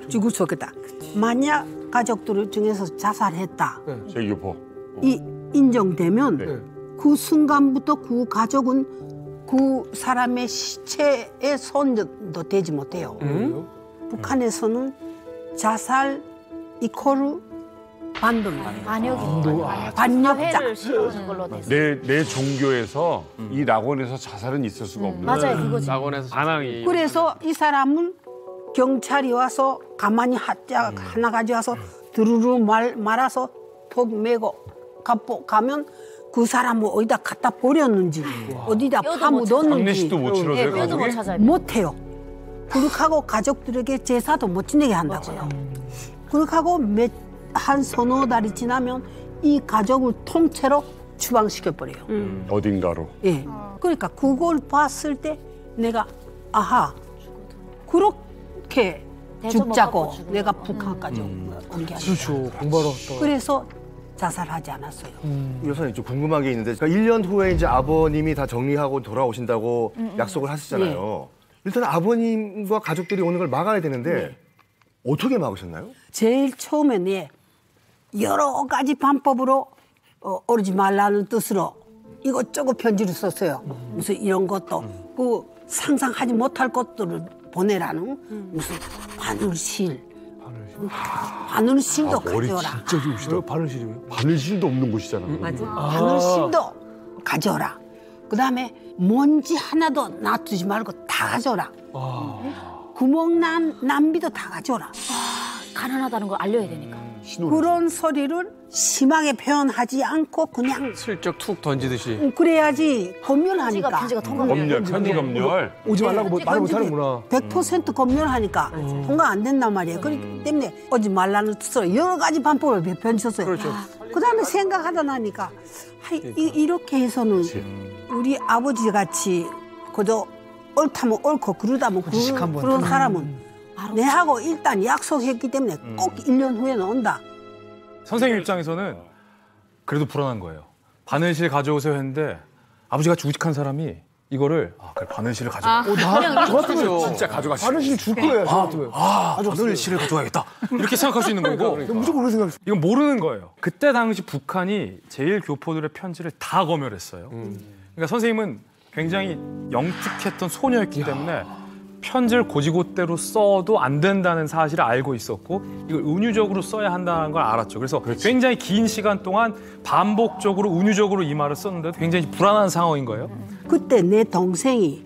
죽을 수 없겠다. 만약 가족들 중에서 자살했다. 재교포. 이 인정되면 그 순간부터 그 가족은 그 사람의 시체에 손도 대지 못해요. 북한에서는 자살 이코르 반동이에요. 반역자. 사회를 씌우는 걸로 됐어요. 내 종교에서 이 낙원에서 자살은 있을 수가 없는. 맞아요, 그거지. 낙원에서 반항이. 그래서 이 사람을 경찰이 와서 가만히 하나 가져와서 두루루 말아서 톡 메고 가면 그 사람을 어디다 갖다 버렸는지 어디다 파묻었는지 암내시도 못 치러요. 예, 뼈도 못 찾아요. 못해요. 그렇게 하고 가족들에게 제사도 못 지내게 한다고요. 그렇게 하고 한 서너 달이 지나면 이 가족을 통째로 추방시켜버려요. 어딘가로. 예. 그러니까 그걸 봤을 때 내가 아하 그렇게 죽자고 내가 북한까지 온 게 아니라. 그렇죠. 공부하러 왔다. 그래서 자살하지 않았어요. 여사님 좀 궁금한 게 있는데 그러니까 1년 후에 이제 아버님이 다 정리하고 돌아오신다고 약속을 하셨잖아요. 일단 아버님과 가족들이 오는 걸 막아야 되는데 어떻게 막으셨나요? 제일 처음에는 여러 가지 방법으로 오르지 말라는 뜻으로 이것저것 편지를 썼어요. 무슨 이런 것도 그 상상하지 못할 것들을 보내라는 무슨 바늘실. 바늘실도 가져오라. 진짜 좋으시다. 바늘실이요? 바늘실도 없는 곳이잖아. 맞아. 바늘실도 가져오라. 그다음에 먼지 하나도 놔두지 말고 다 가져오라. 구멍 난 남비도 다 가져오라. 가난하다는 걸 알려야 되니까. 그런 소리를 심하게 표현하지 않고 그냥 슬쩍 툭 던지듯이. 그래야지 검열하니까. 편지가 통과. 편지 검열. 오지 말라고 말을 못하는구나. 100% 검열하니까 통과 안 된단 말이에요. 그렇기 때문에 오지 말라는 뜻으로 여러 가지 방법을 편지했어요. 그렇죠. 그다음에 생각하다 나니까 이렇게 해서는 우리 아버지 같이 그저 옳다면 옳고 그러다면 그런 사람은 내하고 일단 약속했기 때문에 꼭 1년 후에는 온다. 선생님 입장에서는 그래도 불안한 거예요. 바늘실 가져오세요 했는데 아버지같이 우직한 사람이 이거를 그래 바늘실을 가져와. 저 같으면 진짜 가져가시죠. 바늘실 줄 거예요. 저 같으면. 바늘실을 가져와야겠다. 이렇게 생각할 수 있는 거고. 무조건 그렇게 생각했어요. 이건 모르는 거예요. 그때 당시 북한이 제1교포들의 편지를 다 검열했어요. 그러니까 선생님은 굉장히 영특했던 소녀였기 때문에 편지를 고지고대로 써도 안 된다는 사실을 알고 있었고 이걸 은유적으로 써야 한다는 걸 알았죠. 그래서 굉장히 긴 시간 동안 반복적으로 은유적으로 이 말을 썼는데도 굉장히 불안한 상황인 거예요. 그때 내 동생이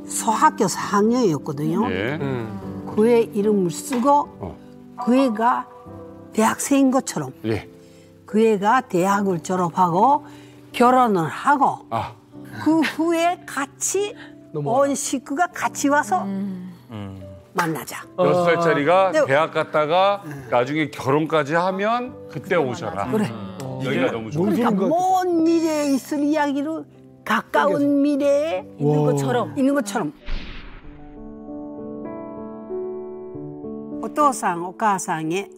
소학교 4학년이었거든요. 예. 그 애 이름을 쓰고 그 애가 대학생인 것처럼 그 애가 대학을 졸업하고 결혼을 하고 그 후에 같이 온 식구가 같이 와서 만나자. 6살짜리가 대학 갔다가 나중에 결혼까지 하면 그때 오셔라. 그래. 여기가 너무 좋아. 그러니까 먼 미래에 있을 이야기를 가까운 미래에 있는 것처럼. お父さんお母さんへ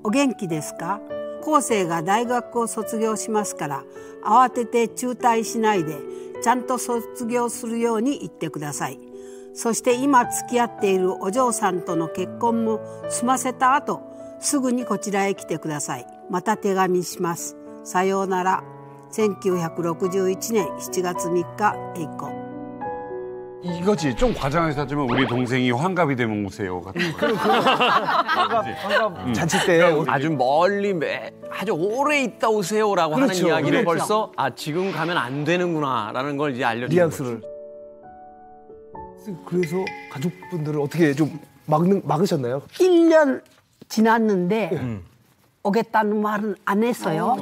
お元気ですか？後世が大学を卒業しますから慌てて中退しないでちゃんと卒業するように言ってください。そして今付き合っているお嬢さんとの結婚も済ませた後すぐにこちらへ来てください。また手紙します。さようなら。1961年7月3日エイコ。 이거지. 좀 과장해서 하지만 우리 동생이 환갑이 되면 오세요. 환갑 잔치 때 아주 멀리 아주 오래 있다 오세요라고 하는 이야기를 벌써 지금 가면 안 되는구나라는 걸 이제 알려주는 뉘앙스를. 그래서 가족분들을 어떻게 좀 막으셨나요? 1년 지났는데 오겠다는 말은 안 했어요.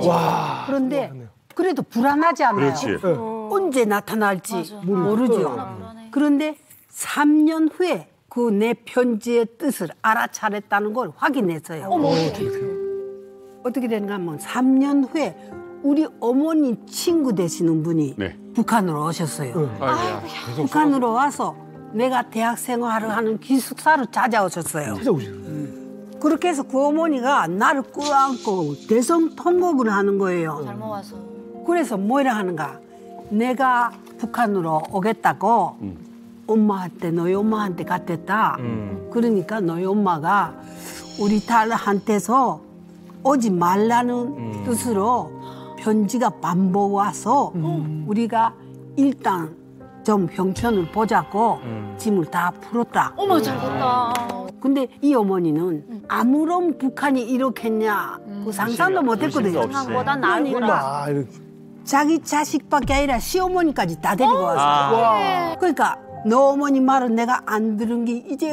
그런데 그래도 불안하지 않아요. 언제 나타날지 모르죠. 그런데 3년 후에 그 내 편지의 뜻을 알아차렸다는 걸 확인했어요. 어떻게 되는가 하면 3년 후에 우리 어머니 친구 되시는 분이 북한으로 오셨어요. 북한으로 와서 내가 대학 생활을 하는 기숙사로 찾아오셨어요. 그렇게 해서 그 어머니가 나를 끌어안고 대성통곡을 하는 거예요. 잘 모아서. 그래서 뭐라 하는가? 내가 북한으로 오겠다고 엄마한테 너희 엄마한테 갔댔다. 그러니까 너희 엄마가 우리 딸한테서 오지 말라는 뜻으로 편지가 반복 와서 우리가 일단 좀 형편을 보자고 짐을 다 풀었다. 어머 잘 됐다. 근데 이 어머니는 아무런 북한이 이렇겠냐 그 상상도 못했거든요. 상상보다 나으구나. 자기 자식밖에 아니라 시어머니까지 다 데리고 왔어요. 그러니까 너 어머니 말은 내가 안 들은 게 이제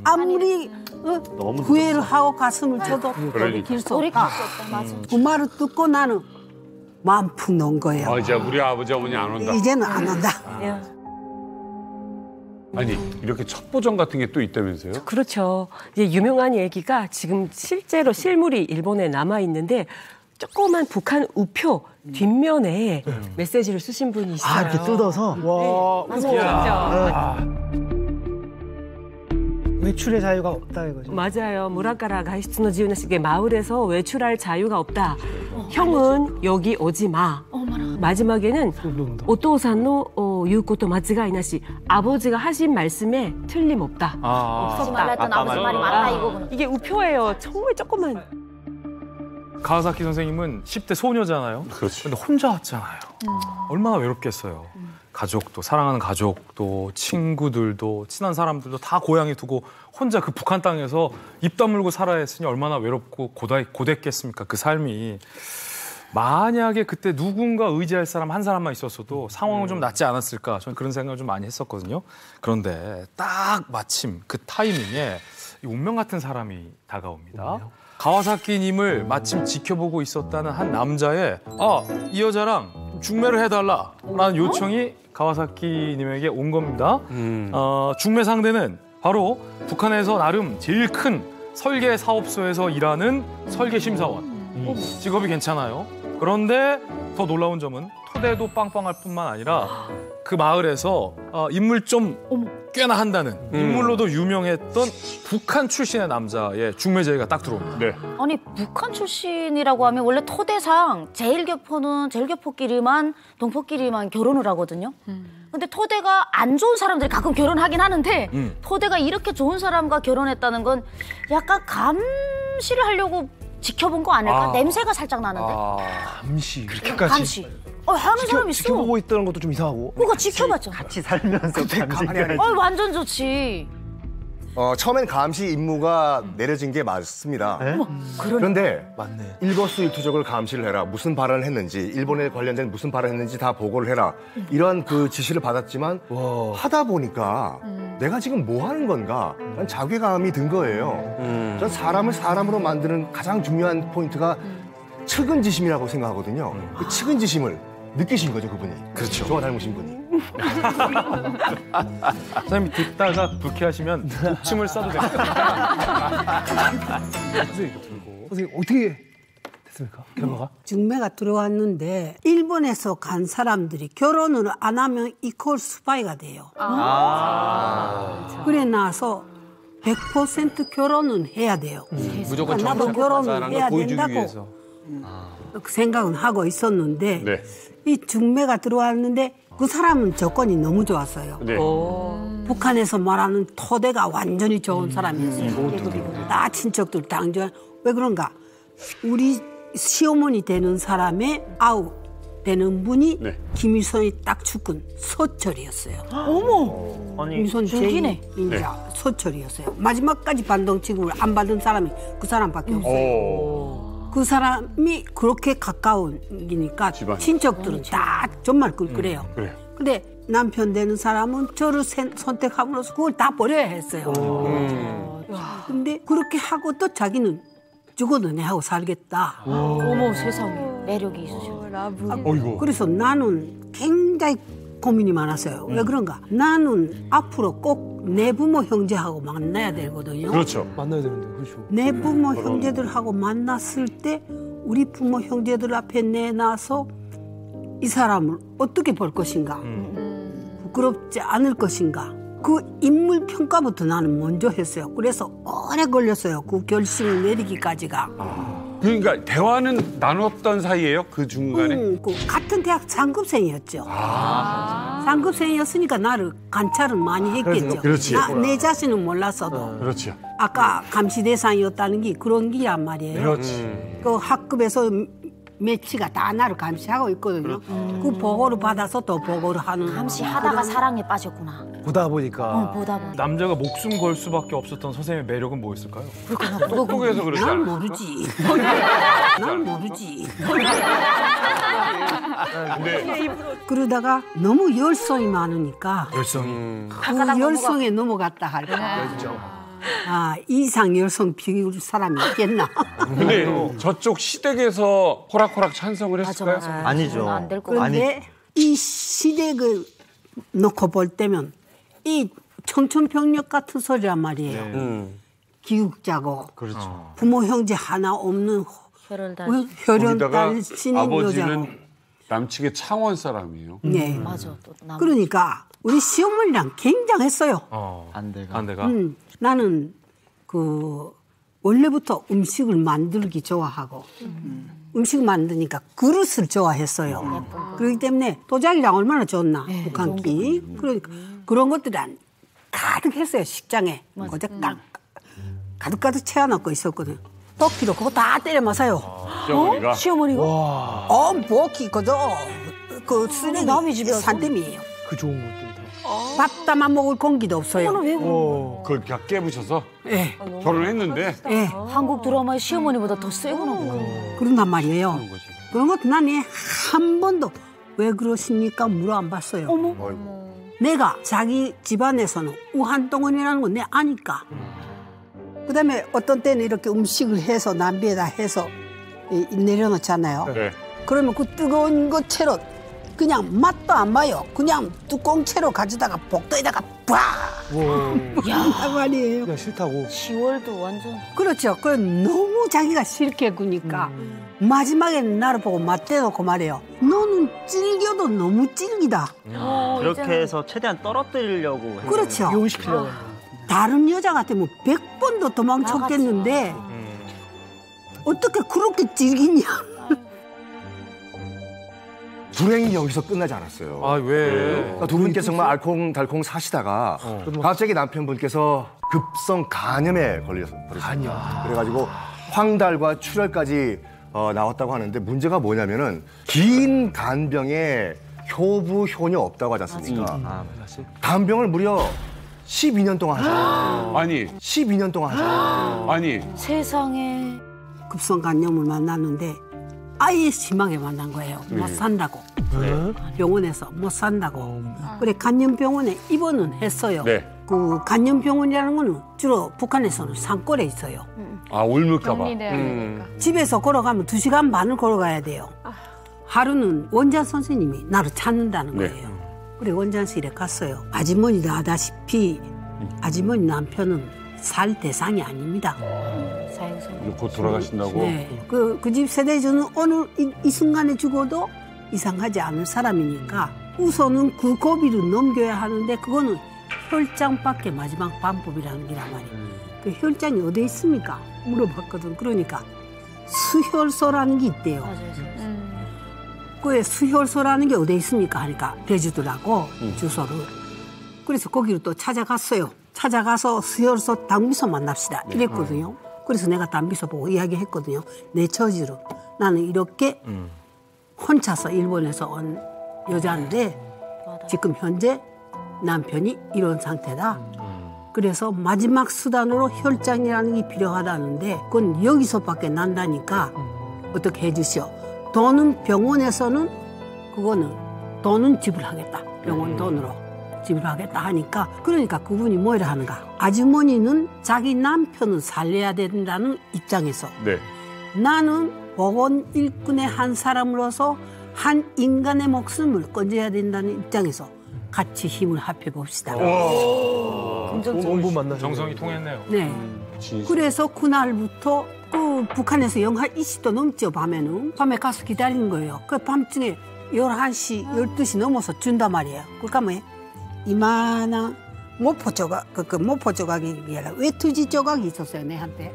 아무리 구애를 하고 가슴을 쳐도 돌이킬 수 없다. 그 말을 듣고 나는 마음 푹 놓은 거예요. 이제 우리 아버지 어머니 안 온다. 이제는 안 온다. 아니 이렇게 첩보전 같은 게 또 있다면서요? 그렇죠. 이제 유명한 얘기가 지금 실제로 실물이 일본에 남아 있는데 조그만 북한 우표 뒷면에 메시지를 쓰신 분이 있어요. 아, 이렇게 뜯어서? 와, 맞아요. 외출의 자유가 없다 이거죠. 맞아요. 무라카라 가이스노 지우나시게 마을에서 외출할 자유가 없다. 형은 여기 오지 마. 마지막에는 오토산노 유코토 마츠가이나시 아버지가 하신 말씀에 틀림없다. 하지 말라 했던 아버지 말이 맞다 이거구나. 이게 우표예요. 정말 조그만. 가와사키 선생님은 10대 소녀잖아요. 그렇죠. 근데 혼자 왔잖아요. 얼마나 외롭겠어요. 가족도, 사랑하는 가족도, 친구들도, 친한 사람들도 다 고향에 두고 혼자 그 북한 땅에서 입 다물고 살아야 했으니 얼마나 외롭고 고됐겠습니까, 그 삶이. 만약에 그때 누군가 의지할 사람 한 사람만 있었어도 상황은 좀 낫지 않았을까, 저는 그런 생각을 좀 많이 했었거든요. 그런데 딱 마침 그 타이밍에 이 운명 같은 사람이 다가옵니다. 가와사키님을 마침 지켜보고 있었다는 한 남자의 이 여자랑 중매를 해달라라는 요청이 가와사키님에게 온 겁니다. 중매 상대는 바로 북한에서 나름 제일 큰 설계 사업소에서 일하는 설계 심사원. 직업이 괜찮아요. 그런데 더 놀라운 점은 토대도 빵빵할 뿐만 아니라 그 마을에서 인물 좀 꽤나 한다는 인물로도 유명했던 북한 출신의 남자의 중매 제의가 딱 들어옵니다. 네. 아니 북한 출신이라고 하면 원래 토대상 제일교포는 제일교포끼리만 동포끼리만 결혼을 하거든요. 근데 토대가 안 좋은 사람들이 가끔 결혼하긴 하는데 토대가 이렇게 좋은 사람과 결혼했다는 건 약간 감시를 하려고 지켜본 거 아닐까? 냄새가 살짝 나는데. 감시. 그렇게까지. 감시. 하는 사람 있어. 지켜보고 있다는 것도 좀 이상하고. 그거 지켜봤죠. 같이 살면서 감시까지. 완전 좋지. 처음엔 감시 임무가 내려진 게 맞습니다. 그런데 맞네. 일거수일투족을 감시를 해라. 무슨 발언을 했는지, 일본에 관련된 무슨 발언을 했는지 다 보고를 해라. 이런 그 지시를 받았지만 하다 보니까 내가 지금 뭐 하는 건가? 난 자괴감이 든 거예요. 전 사람을 사람으로 만드는 가장 중요한 포인트가 측은지심이라고 생각하거든요. 그 측은지심을 느끼신 거죠, 그분이. 그렇죠. 저와 닮으신 분이. 선생님 듣다가 불쾌하시면 독침을 싸도 됩니다. 선생님 어떻게 됐습니까? 결과가? 중매가 들어왔는데 일본에서 간 사람들이 결혼을 안 하면 이퀄 스파이가 돼요. 그래 나서 100% 결혼은 해야 돼요. 무조건 나도 결혼을 해야 보여주기 된다고 위해서. 그 생각은 하고 있었는데 네. 이 중매가 들어왔는데 그 사람은 조건이 너무 좋았어요. 네. 북한에서 말하는 토대가 완전히 좋은 사람이었어요. 다 친척들 당전. 왜 그런가? 우리 시어머니 되는 사람의 아우 되는 분이 네. 김일성이 딱 죽은 서철이었어요. 어머. 김일성 죽이네. 제2인자 서철이었어요. 마지막까지 반동 취급을 안 받은 사람이 그 사람밖에 없어요. 그 사람이 그렇게 가까우니까 친척들은 다 정말 그래요. 그래. 근데 남편 되는 사람은 저를 선택함으로써 그걸 다 버려야 했어요. 근데 그렇게 하고 또 자기는 죽어도 내 하고 살겠다. 어머 세상에 매력이 있으셔. 그래서 나는 굉장히 고민이 많았어요. 왜 그런가? 나는 앞으로 꼭 내 부모 형제하고 만나야 되거든요. 그렇죠. 만나야 되는데, 그렇죠. 내 부모 형제들하고 만났을 때 우리 부모 형제들 앞에 내놔서 이 사람을 어떻게 볼 것인가? 부끄럽지 않을 것인가? 그 인물 평가부터 나는 먼저 했어요. 그래서 오래 걸렸어요. 그 결심을 내리기까지가. 그러니까 대화는 나눴던 사이예요? 그 중간에? 그 같은 대학 상급생이었죠. 상급생이었으니까 나를 관찰은 많이 했겠죠. 그렇지. 내 자신은 몰랐어도. 그렇죠. 아까 감시 대상이었다는 게 그런 기란 말이에요. 그렇지. 그 학급에서 매치가 다 나를 감시하고 있거든요. 그 보고를 받아서 또 보고를 하는. 감시하다가 사랑에 빠졌구나. 보다 보니까. 보다 보니까. 남자가 목숨 걸 수밖에 없었던 선생님의 매력은 뭐였을까요? 똑똑해서 그렇지 난 않아? 모르지. 난 모르지. 그러다가 너무 열성이 많으니까 열성이. 그 열성에 넘어갔다 할까. 이상 열성 비울 사람이 있겠나. 근데 저쪽 시댁에서 호락호락 찬성을 했을까요? 아니죠. 안 될 것 같아. 그런데 이 시댁을 놓고 볼 때면 이 청천벽력 같은 소리란 말이에요. 기육자고 그렇죠. 부모 형제 하나 없는 혈연 거기다가 달신인 여자고. 아버지는 남측의 창원 사람이에요. 네. 맞아. 또 그러니까 우리 시어머니랑 굉장했어요. 안대가. 나는 원래부터 음식을 만들기 좋아하고 음식 만드니까 그릇을 좋아했어요. 그렇기 때문에 도자기랑 얼마나 좋나 북한기. 그러니까 그런 것들이 가득했어요 식장에. 거기다 가득가득 채워놓고 있었거든요. 도끼로 그거 다 때려 맞아요. 시어머니가? 시어머니가? 도끼 그 쓰레기 산더미예요. 그 좋은 것들 다. 밥 담아 먹을 공기도 없어요. 그걸 다 깨부셔서 네. 결혼했는데 네. 한국 드라마의 시어머니보다 더 세구나 보다. 그런단 말이에요. 그런 것도 나는 한 번도 왜 그러십니까 물어 안 봤어요. 내가 자기 집안에서는 우한동원이라는 건 내 아니까. 그다음에 어떤 때는 이렇게 음식을 해서 남비에다 해서 내려놓잖아요. 네. 그러면 그 뜨거운 거 채로 그냥 맛도 안 봐요. 그냥 뚜껑 채로 가져다가 복도에다가 빡! 야 말이에요. 그냥 싫다고. 10월도 완전. 그렇죠. 그 너무 자기가 싫게 구니까 마지막에는 나를 보고 맞대놓고 말해요. 너는 질겨도 너무 질기다. 그렇게 해서 최대한 떨어뜨리려고 했어요. 그렇죠. 이혼시키려고. 다른 여자 같으면 100번도 도망쳤겠는데 어떻게 그렇게 질기냐. 불행이 여기서 끝나지 않았어요. 아 왜? 그러니까 두 분께서 정말 알콩달콩 사시다가 갑자기 남편분께서 급성 간염에 걸려버렸어요. 간염. 그래가지고 황달과 출혈까지 나왔다고 하는데 문제가 뭐냐면은 긴 간병에 효부 효녀 없다고 하지 않습니까? 간병을 무려 12년 동안 하셨어요. 아니 12년 동안 하셨어요. 아니 세상에. 급성 간염을 만났는데 아예 심하게 만난 거예요. 못 산다고. 병원에서 못 산다고. 그래 간염병원에 입원은 했어요. 네. 그 간염병원이라는 거는 주로 북한에서는 산골에 있어요. 아 옮을까 봐. 격리돼야 되니까. 집에서 걸어가면 2시간 반을 걸어가야 돼요. 하루는 원장 선생님이 나를 찾는다는 거예요. 그래 원장실에 갔어요. 아주머니도 아다시피 아주머니 남편은 살 대상이 아닙니다. 곧 돌아가신다고? 네. 그 집 세대주는 오늘 이 순간에 죽어도 이상하지 않을 사람이니까 우선은 그 고비를 넘겨야 하는데 그거는 혈장밖에 마지막 방법이라는 게란 말이에요. 그 혈장이 어디에 있습니까? 물어봤거든. 그러니까 수혈소라는 게 있대요. 그 수혈소라는 게 어디에 있습니까? 하니까 대주더라고 주소를. 그래서 거기로 또 찾아갔어요. 찾아가서 수혈소 당비서 만납시다 이랬거든요. 그래서 내가 당비서 보고 이야기했거든요. 내 처지로 나는 이렇게 혼자서 일본에서 온 여자인데 지금 현재 남편이 이런 상태다. 그래서 마지막 수단으로 혈장이라는 게 필요하다는데 그건 여기서밖에 난다니까 어떻게 해주시오. 돈은 병원에서는 그거는 돈은 지불하겠다. 병원 돈으로 지불하겠다 하니까 그러니까 그분이 뭐라 하는가. 아주머니는 자기 남편을 살려야 된다는 입장에서 나는 보건 일꾼의 한 사람으로서 한 인간의 목숨을 건져야 된다는 입장에서 같이 힘을 합해 봅시다. 원부 만나서 정성이 통했네요. 네. 그래서 그날부터 그 북한에서 영하 20도 넘죠 밤에는. 밤에 가서 기다리는 거예요. 그 밤중에 11시, 12시 넘어서 준단 말이에요. 그러니까 뭐 이만한 모포 조각, 모포 조각이 아니라 외투지 조각이 있었어요, 내한테.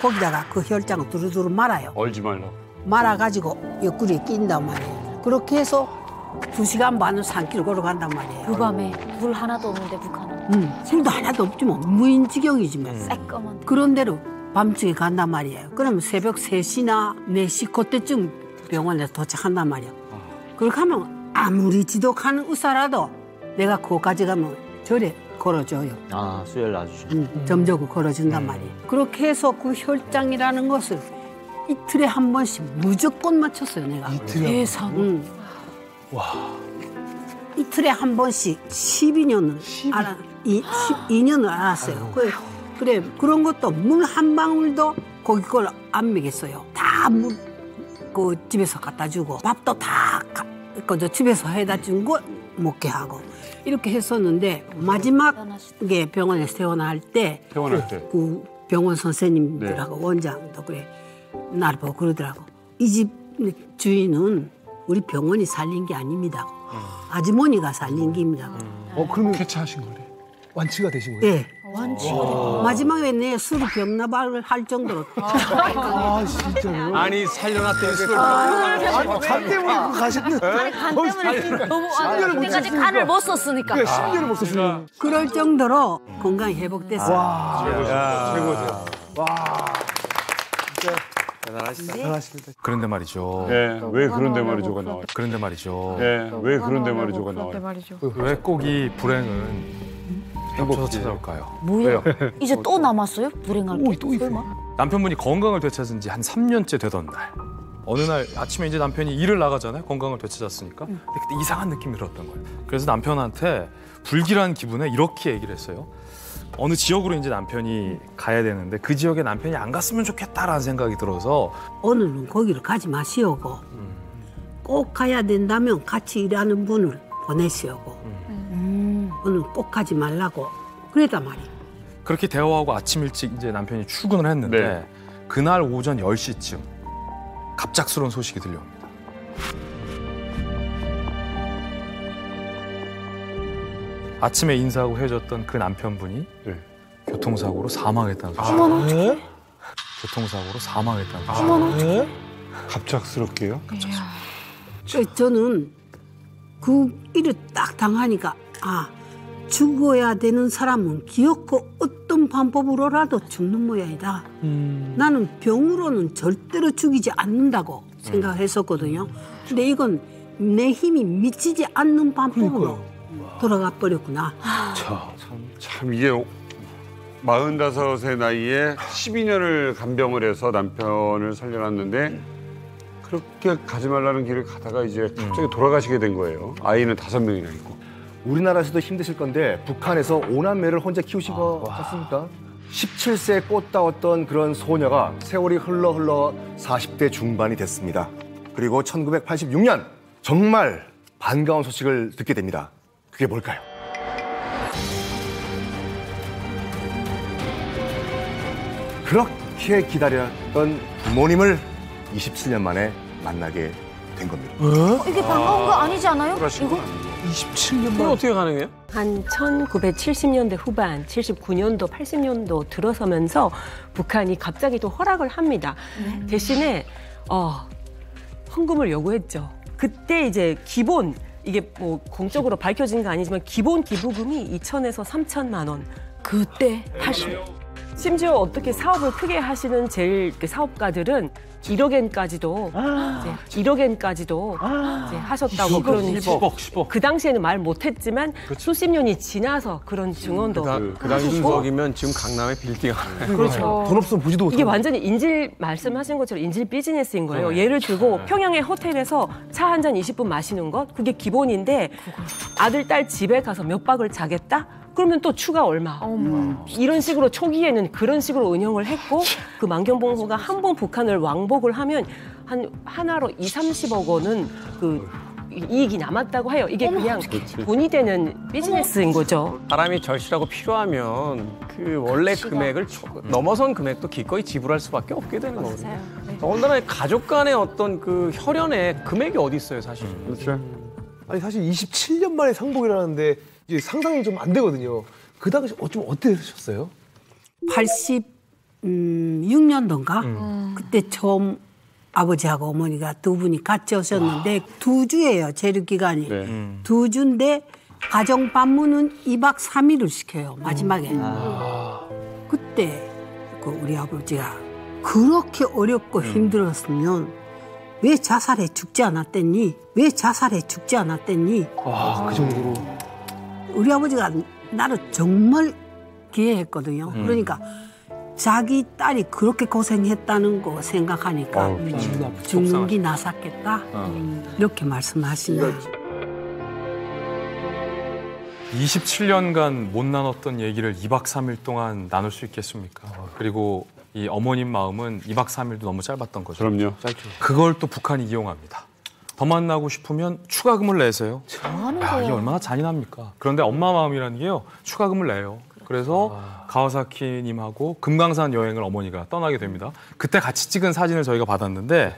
거기다가 그 혈장을 두루두루 말아요. 얼지 말라. 말아가지고 옆구리에 낀단 말이에요. 그렇게 해서 2시간 반을 산길을 걸어간단 말이에요. 그 밤에 물 하나도 없는데 북한은. 술도 하나도 없지 뭐. 무인지경이지만. 새까만데. 그런 대로 밤중에 간단 말이에요. 그러면 새벽 3시나 4시 그때쯤 병원에 도착한단 말이에요. 그렇게 하면 아무리 지독한 의사라도 내가 그거까지 가면 절에 걸어줘요. 아, 수혈 놔주시고. 점적을 걸어준단 말이에요. 그렇게 해서 그 혈장이라는 것을 이틀에 한 번씩 무조건 맞췄어요, 내가. 이틀에 세상. 와. 이틀에 한 번씩 12년을 12년을 알았어요. 그래 그런 것도 물 한 방울도 거기 걸 안 먹였어요. 다 물 그 집에서 갖다 주고 밥도 다 그 집에서 해다 준 거 먹게 하고 이렇게 했었는데 마지막에 병원에 퇴원할 때 그 병원 선생님들하고 원장도 그래 나를 보고 그러더라고. 이 집 주인은 우리 병원이 살린 게 아닙니다. 아주머니가 살린 겁니다. 그러면 쾌차하신 거네. 완치가 되신 거예요? 네. 마지막에 내 술이 병나발을 할 정도로. 진짜요? 아니 살려놨더니 술을 간 때문에 가셨는. 간 때문에 너무 그때까지 간을 못 썼으니까. 10년을 못 썼어요. 그럴 정도로 건강이 회복됐어요. 최고죠. 대단하시다. 그런데 말이죠. 네, 왜 그런데 말이죠가 나와요. 그런데 말이죠. 네, 왜 그런데 말이죠가 나와요. 왜 꼭 이 불행은 겹쳐서 찾아올까요? 뭐야? 이제 또 남았어요? 불행할 게? 또 있어요. 설마? 남편분이 건강을 되찾은 지 한 3년째 되던 날 어느 날 아침에 이제 남편이 일을 나가잖아요. 건강을 되찾았으니까. 근데 그때 이상한 느낌이 들었던 거예요. 그래서 남편한테 불길한 기분에 이렇게 얘기를 했어요. 어느 지역으로 이제 남편이 가야 되는데 그 지역에 남편이 안 갔으면 좋겠다라는 생각이 들어서 오늘은 거기를 가지 마시오고 꼭 가야 된다면 같이 일하는 분을 보내시오고 오늘 꼭 가지 말라고 그랬단 말이에요. 그렇게 대화하고 아침 일찍 이제 남편이 출근을 했는데 네. 그날 오전 10시쯤 갑작스러운 소식이 들려옵니다. 아침에 인사하고 헤어졌던 그 남편분이 교통사고로 사망했다는 소식. 교통사고로 사망했다는 소식. 갑작스럽게요? 저는 그 일을 딱 당하니까 죽어야 되는 사람은 기어코 어떤 방법으로라도 죽는 모양이다. 나는 병으로는 절대로 죽이지 않는다고 생각했었거든요. 근데 이건 내 힘이 미치지 않는 방법으로 돌아가 버렸구나. 참 이게 45의 나이에 12년을 간병을 해서 남편을 살려놨는데 그렇게 가지 말라는 길을 가다가 이제 갑자기 돌아가시게 된 거예요. 아이는 5명이나 있고. 우리나라에서도 힘드실 건데 북한에서 5남매를 혼자 키우신 거 같습니까? 17세에 꽃다웠던 그런 소녀가 세월이 흘러 40대 중반이 됐습니다. 그리고 1986년 정말 반가운 소식을 듣게 됩니다. 그게 뭘까요? 그렇게 기다렸던 부모님을 27년 만에 만나게 된 겁니다. 이게 반가운 거 아니지 않아요? 이거? 27년 그건 어떻게 가능해요? 한 1970년대 후반, 79년도, 80년도 들어서면서 북한이 갑자기 또 허락을 합니다. 대신에 헌금을 요구했죠. 그때 이제 기본 이게 뭐 공적으로 밝혀진 거 아니지만 기본 기부금이 2천에서 3천만 원. 그때 80. 심지어 어떻게 사업을 크게 하시는 제일 그 사업가들은 1억엔까지도 이제 1억엔까지도 이제 하셨다고 그런 10억. 그 당시에는 말 못했지만 수십 년이 지나서 그런 증언도 그 당시 순석이면 지금 강남에 빌딩 하나. 그렇죠. 돈 없으면 보지도 못하고. 이게 완전히 인질 말씀하신 것처럼 인질 비즈니스인 거예요. 예를 들고 평양의 호텔에서 차 한 잔 20분 마시는 것 그게 기본인데 아들 딸 집에 가서 몇 박을 자겠다? 그러면 또 추가 얼마. 이런 식으로 초기에는 그런 식으로 운영을 했고 그 만경봉호가 한 번 북한을 왕복을 하면 한 하나로 20-30억 원은 그 이익이 남았다고 해요. 이게 그냥 돈이 되는 비즈니스인 거죠. 사람이 절실하고 필요하면 그 원래 금액을 넘어선 금액도 기꺼이 지불할 수밖에 없게 되는 거거든요. 더군다나 가족 간의 어떤 그 혈연의 금액이 어디 있어요, 사실. 그렇죠. 아니 사실 27년 만에 상복이라는데 이제 상상이 좀 안 되거든요. 그 당시 좀 어떠셨어요? 86년도인가? 그때 처음 아버지하고 어머니가 두 분이 같이 오셨는데 2주예요, 재료기간이. 2주인데 가정 방문은 2박 3일을 시켜요, 마지막에. 그때 그 우리 아버지가 그렇게 어렵고 힘들었으면 왜 자살해 죽지 않았댔니? 왜 자살해 죽지 않았댔니? 그 정도로. 우리 아버지가 나를 정말 기해했거든요. 그러니까 자기 딸이 그렇게 고생했다는 거 생각하니까 죽는 게 나섰겠다. 이렇게 말씀하시네요. 27년간 못 나눴던 얘기를 2박 3일 동안 나눌 수 있겠습니까? 그리고 이 어머님 마음은 2박 3일도 너무 짧았던 거죠. 그럼요. 그걸 또 북한이 이용합니다. 더 만나고 싶으면 추가금을 내세요. 이게 얼마나 잔인합니까? 그런데 엄마 마음이라는 게요. 추가금을 내요. 그래서 가와사키님하고 금강산 여행을 어머니가 떠나게 됩니다. 그때 같이 찍은 사진을 저희가 받았는데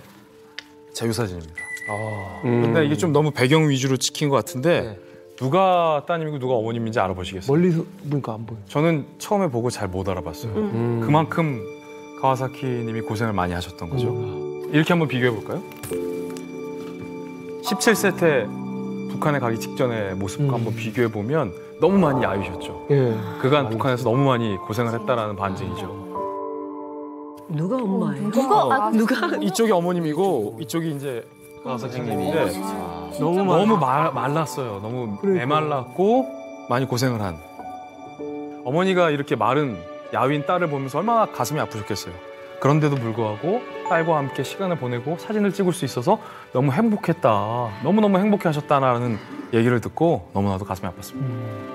제휴 사진입니다. 근데 이게 좀 너무 배경 위주로 찍힌 것 같은데 누가 따님이고 누가 어머님인지 알아보시겠어요? 멀리서 보니까 안 보여. 저는 처음에 보고 잘 못 알아봤어요. 그만큼 가와사키님이 고생을 많이 하셨던 거죠. 이렇게 한번 비교해 볼까요? 17세 때 북한에 가기 직전의 모습과 한번 비교해 보면 너무 많이 야위셨죠. 그간 북한에서 너무 많이 고생을 했다라는 반증이죠. 누가 엄마예요? 누가? 이쪽이 어머님이고 이쪽이 이제 가와사키님인데 너무 말랐어요. 너무 메말랐고 많이 고생을 한. 어머니가 이렇게 마른 야윈 딸을 보면서 얼마나 가슴이 아프셨겠어요. 그런데도 불구하고 딸과 함께 시간을 보내고 사진을 찍을 수 있어서 너무 행복했다. 너무너무 행복해 하셨다라는 얘기를 듣고 너무나도 가슴이 아팠습니다.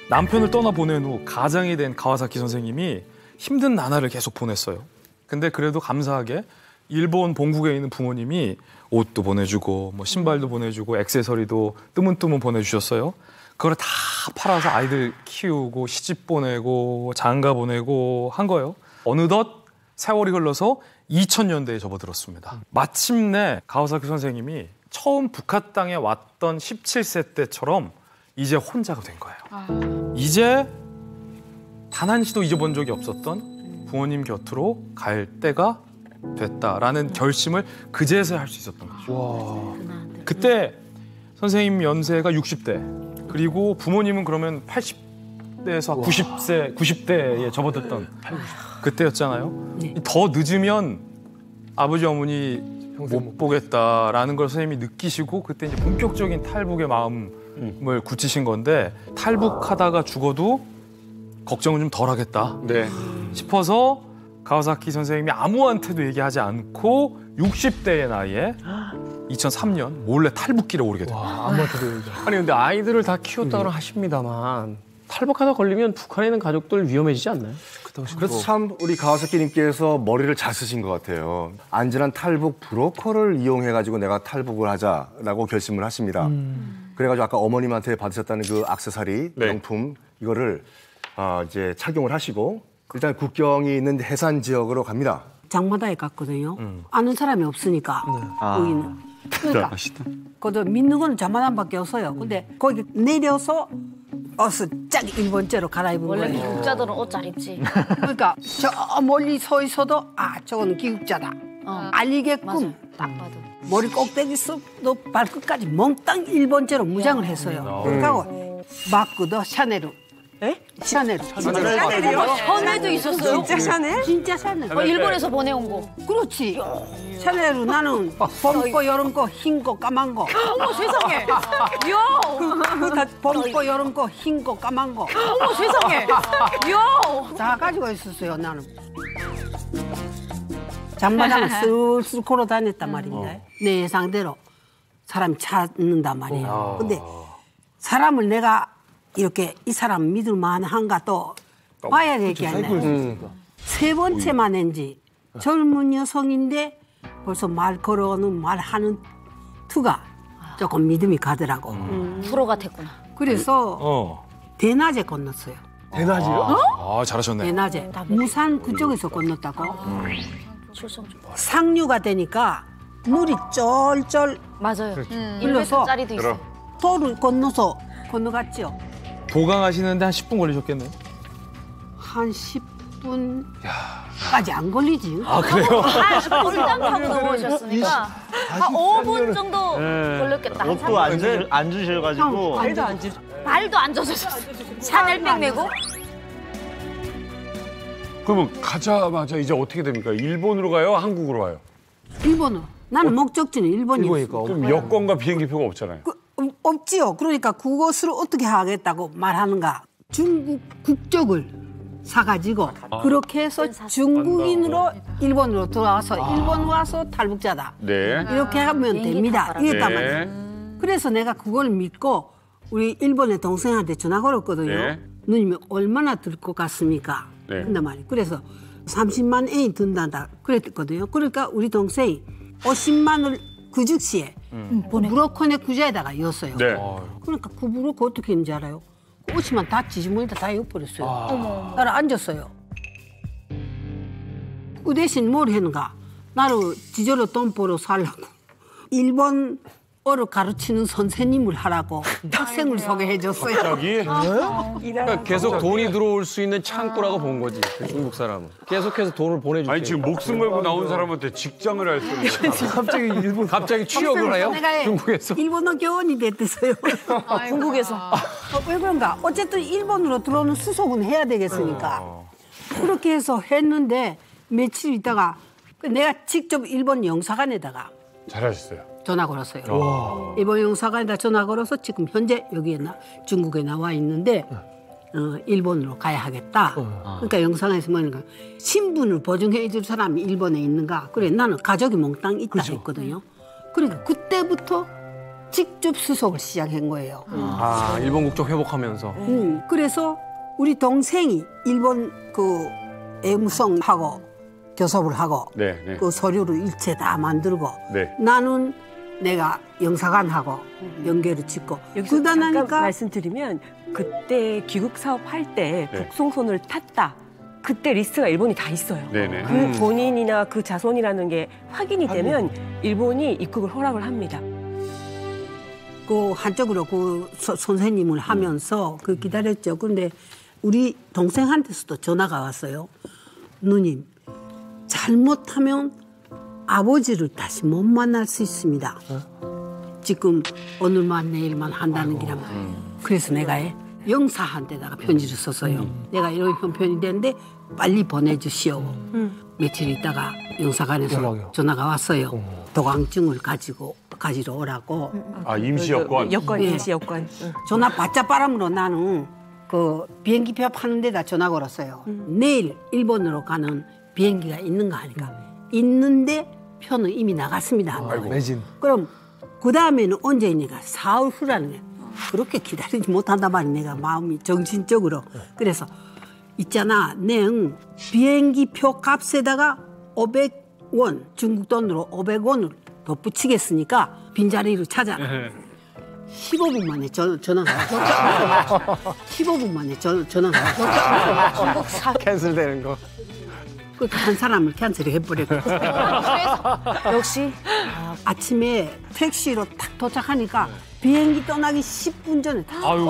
남편을 떠나보낸 후 가장이 된 가와사키 선생님이 힘든 나날을 계속 보냈어요. 근데 그래도 감사하게 일본 본국에 있는 부모님이 옷도 보내주고 뭐 신발도 보내주고 액세서리도 뜨문뜨문 보내주셨어요. 그걸 다 팔아서 아이들 키우고 시집 보내고 장가 보내고 한 거예요. 어느덧 세월이 흘러서 2000년대에 접어들었습니다. 마침내 가와사키 선생님이 처음 북한 땅에 왔던 17세 때처럼 이제 혼자가 된 거예요. 이제 단 한시도 잊어본 적이 없었던 부모님 곁으로 갈 때가 됐다라는 결심을 그제서야 할 수 있었던 거죠. 그때 선생님 연세가 60대 그리고 부모님은 그러면 80대에서 90대에 접어들던 그때였잖아요. 더 늦으면 아버지 어머니 못 보겠다라는 걸 선생님이 느끼시고 그때 이제 본격적인 탈북의 마음을 굳히신 건데 탈북하다가 죽어도 걱정은 좀 덜 하겠다 싶어서 가와사키 선생님이 아무한테도 얘기하지 않고 60대의 나이에 2003년 몰래 탈북길에 오르게 됩니다. 아무한테도 얘기. 아니 근데 아이들을 다 키웠다고는 하십니다만 탈북하다 걸리면 북한에 있는 가족들 위험해지지 않나요? 그래서 참 우리 가와사키님께서 머리를 잘 쓰신 것 같아요. 안전한 탈북 브로커를 이용해가지고 내가 탈북을 하자라고 결심을 하십니다. 그래가지고 아까 어머님한테 받으셨다는 그 액세서리 명품 이거를 이제 착용을 하시고 일단 국경이 있는 해산 지역으로 갑니다. 장마다에 갔거든요. 아는 사람이 없으니까 거기는. 그러니까 그것도 믿는 거는 장마단밖에 없어요. 근데 거기 내려서 옷을 쫙 일본째로 갈아입은 원래 거예요. 기국자들은 옷 잘 입지. 그러니까 저 멀리 서 있어도 저거는 기국자다. 알리게끔 맞아. 딱 봐도. 머리 꼭대기서도 발끝까지 몽땅 일본째로 무장을 했어요. 그러고 마크도 샤넬로. 샤넬. 샤넬도 있었어요? 진짜 샤넬? 진짜 샤넬. 일본에서 보내온 거. 그렇지. 샤넬로 나는 봄 거, 여름 거, 흰 거, 까만 거. 어머 세상에. 이야. 봄 거, 여름 거, 흰 거, 까만 거. 어머 세상에. 이야. 다 가지고 있었어요, 나는. 장마당을 슬슬 걸어 다녔단 말인데 내 예상대로 사람이 찾는단 말이에요. 근데 사람을 내가 이렇게 이 사람 믿을 만한가 또 봐야 될 게 아니에요. 세 번째 만인지 젊은 여성인데 벌써 말 걸어오는 말하는 투가 조금 믿음이 가더라고. 프로 같았구나. 그래서 대낮에 건넜어요. 대낮이요? 아 잘하셨네. 대낮에 무산 그쪽에서 건넜다고. 출성 좀. 상류가 되니까 물이 쫄쫄 맞아요. 흘러서 1m짜리도 있어. 도를 건너서 건너갔죠. 보강하시는데 한 10분 걸리셨겠네요. 한 10분까지 안 걸리지. 아 그래요? 일단 타고 넘어오셨으니까 한 5분 정도 걸렸겠다. 옷도 안 주셔가지고 발도 안 젖었어. 샤넬백 메고. 그러면 가자마자 이제 어떻게 됩니까? 일본으로 가요? 한국으로 가요? 일본으로. 나는 목적지는 일본이었어. 그럼 여권과 비행기표가 없잖아요. 없지요. 그러니까 그것을 어떻게 하겠다고 말하는가. 중국 국적을 사가지고 그렇게 해서 중국인으로 일본으로 돌아와서 일본 와서 탈북자다. 이렇게 하면 됩니다. 이랬단 말이에요. 그래서 내가 그걸 믿고 우리 일본의 동생한테 전화 걸었거든요. 누님이 얼마나 들 것 같습니까? 네. 한단 말이에요. 그래서 30만 엔이 든다 그랬거든요. 그러니까 우리 동생이 50만을 그 즉시에 브로커네 구자에다가 였어요. 네. 그러니까 그 브로커 어떻게 했는지 알아요? 그 50만 다 지지머리다 다 엿버렸어요. 나를 앉았어요. 그 대신 뭘 했는가? 나를 지저로 돈 벌어 살라고 일본어를 가르치는 선생님을 하라고 학생을 소개해줬어요. 갑자기? 그러니까 계속 돈이 들어올 수 있는 창구라고 본 거지. 그 중국 사람은. 계속해서 돈을 보내주세요. 아니 지금 목숨 걸고 나온 사람한테 직장을 할 수는 갑자기 일본 갑자기 취업을 해요? 내가 중국에서? 일본어 교원이 됐어요. 중국에서. 왜 그런가? 어쨌든 일본으로 들어오는 수속은 해야 되겠으니까. 그렇게 해서 했는데 며칠 있다가 내가 직접 일본 영사관에다가 잘하셨어요. 전화 걸었어요. 일본 영사관에다 전화 걸어서 지금 현재 여기에 중국에 나와 있는데 일본으로 가야 하겠다. 그러니까 영사관에서 뭐니까 신분을 보증해 줄 사람이 일본에 있는가. 그래 나는 가족이 몽땅 있다 했거든요. 그러니까 그때부터 직접 수속을 시작한 거예요. 아, 일본 국적 회복하면서. 그래서 우리 동생이 일본 그 애무성하고 교섭을 하고 네, 네. 그 서류를 일체 다 만들고 네. 나는 내가 영사관하고 연계를 짓고 여기서 그러다 잠깐 나니까 말씀드리면 그때 귀국 사업할 때 네. 북송선을 탔다. 그때 리스트가 일본이 다 있어요. 네네. 그 본인이나 그 자손이라는 게 확인이 되면 일본이 입국을 허락을 합니다. 그 한쪽으로 그 선생님을 하면서 그 기다렸죠. 근데 우리 동생한테서도 전화가 왔어요. 누님 잘못하면 아버지를 다시 못 만날 수 있습니다. 지금 오늘만 내일만 한다는 기라면. 그래서 내가 영사한테다가 편지를 썼어요. 내가 이런 형편이 되는데 빨리 보내주시오. 며칠 있다가 영사관에서 전화가 왔어요. 도강증을 가지러 오라고. 아 임시 여권. 여권, 네. 임시 여권. 전화 바짝바람으로 나는 그 비행기표 파는 데다 전화 걸었어요. 내일 일본으로 가는 비행기가 있는가 하니까 있는데 표는 이미 나갔습니다. 매진. 그럼 그 다음에는 언제 있니까 사흘 후라는 거야. 그렇게 기다리지 못한단 말이야. 내가 마음이 정신적으로. 그래서 있잖아. 내 비행기 표 값에다가 500원 중국 돈으로 500원을 덧붙이겠으니까 빈자리를 찾아라. 15분 만에 전화가 왔어. 15분 만에 전화가 왔어. 중국 사. 캔슬되는 거. 그 한 사람을 캔슬 해버렸고. 역시. 아침에 택시로 딱 도착하니까 비행기 떠나기 10분 전에 다. 아유,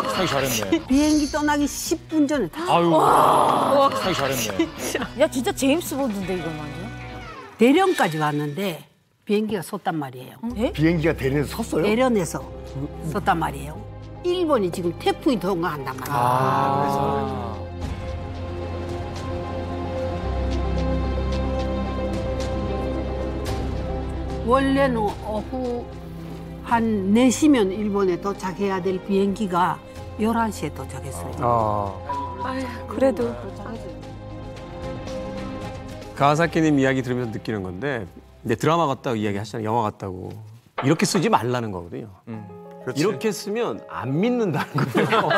사기 잘했네. 비행기 떠나기 10분 전에 다. 아유, 사기 잘했네. 야 진짜 제임스 본드인데 이건 완전. 대련까지 왔는데 비행기가 섰단 말이에요. 비행기가 대련에서 섰어요? 대련에서 섰단 말이에요. 일본이 지금 태풍이 통과한단 말이에요. 원래는 오후 한 4시면 일본에 도착해야 될 비행기가 11시에 도착했어요. 그래도 가와사키님 이야기 들으면서 느끼는 건데 이제 드라마 같다고 이야기 하시잖아요. 영화 같다고. 이렇게 쓰지 말라는 거거든요. 이렇게 쓰면 안 믿는다는 거예요.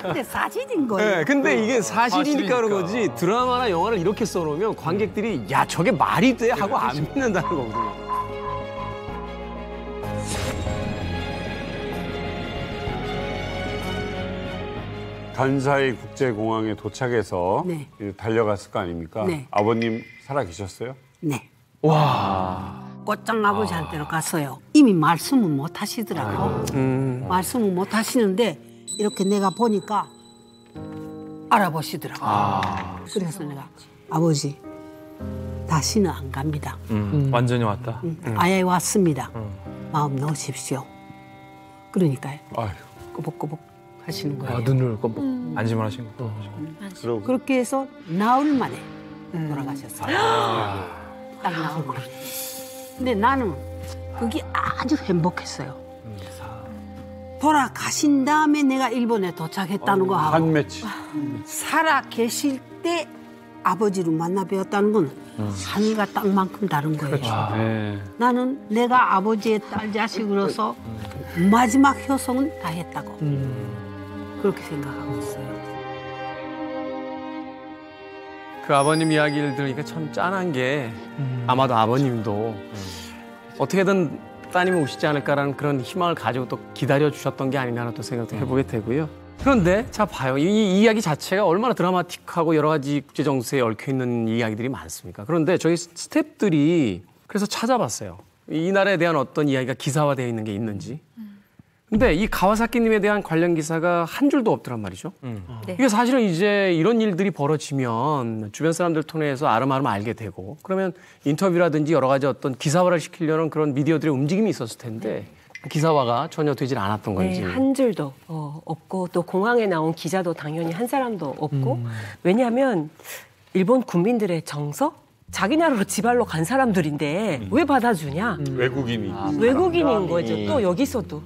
근데 사실인 거예요. 네, 근데 이게 사실이니까 그런 사실이니까. 거지 드라마나 영화를 이렇게 써놓으면 관객들이 야 저게 말이 돼 하고 안 믿는다는 거거든요. 간사이 국제공항에 도착해서 네. 달려갔을 거 아닙니까? 네. 아버님 살아 계셨어요? 네. 꽃장 아버지한테로 갔어요. 이미 말씀은 못 하시더라고. 말씀은 못 하시는데 이렇게 내가 보니까 알아보시더라고. 그래서 내가 아버지 다시는 안 갑니다. 완전히 왔다. 아예 왔습니다. 마음 놓으십시오. 그러니까요. 아유. 꼬복꼬복 하시는 거예요. 눈을 껌뻑. 안심을 하신 거. 그러고 그렇게 해서 나흘 만에 돌아가셨어요. 딱 나흘 만에. 근데 나는 그게 아주 행복했어요. 돌아가신 다음에 내가 일본에 도착했다는 거 하고 한 매치. 살아 계실 때 아버지를 만나 뵈었다는 건 하늘과 땅만큼 다른 거예요. 네. 나는 내가 아버지의 딸 자식으로서 마지막 효성은 다 했다고 그렇게 생각하고 있어요. 그 아버님 이야기를 들으니까 참 짠한 게 아마도 아버님도 어떻게든 따님이 오시지 않을까라는 그런 희망을 가지고 또 기다려 주셨던 게 아니냐는 또 생각도 해보게 되고요. 그런데 자 봐요. 이 이야기 자체가 얼마나 드라마틱하고 여러 가지 국제 정세에 얽혀 있는 이야기들이 많습니까? 그런데 저희 스태프들이 그래서 찾아봤어요. 이 나라에 대한 어떤 이야기가 기사화되어 있는 게 있는지. 근데 이 가와사키님에 대한 관련 기사가 한 줄도 없더란 말이죠. 네. 이게 사실은 이제 이런 일들이 벌어지면 주변 사람들 통해서 아름아름 알게 되고 그러면 인터뷰라든지 여러 가지 어떤 기사화를 시키려는 그런 미디어들의 움직임이 있었을 텐데 기사화가 전혀 되질 않았던 건지. 네, 한 줄도 없고 또 공항에 나온 기자도 당연히 한 사람도 없고 왜냐하면 일본 국민들의 정서? 자기 나라로 지발로 간 사람들인데 왜 받아주냐? 외국인이. 외국인인 거죠. 또 여기서도.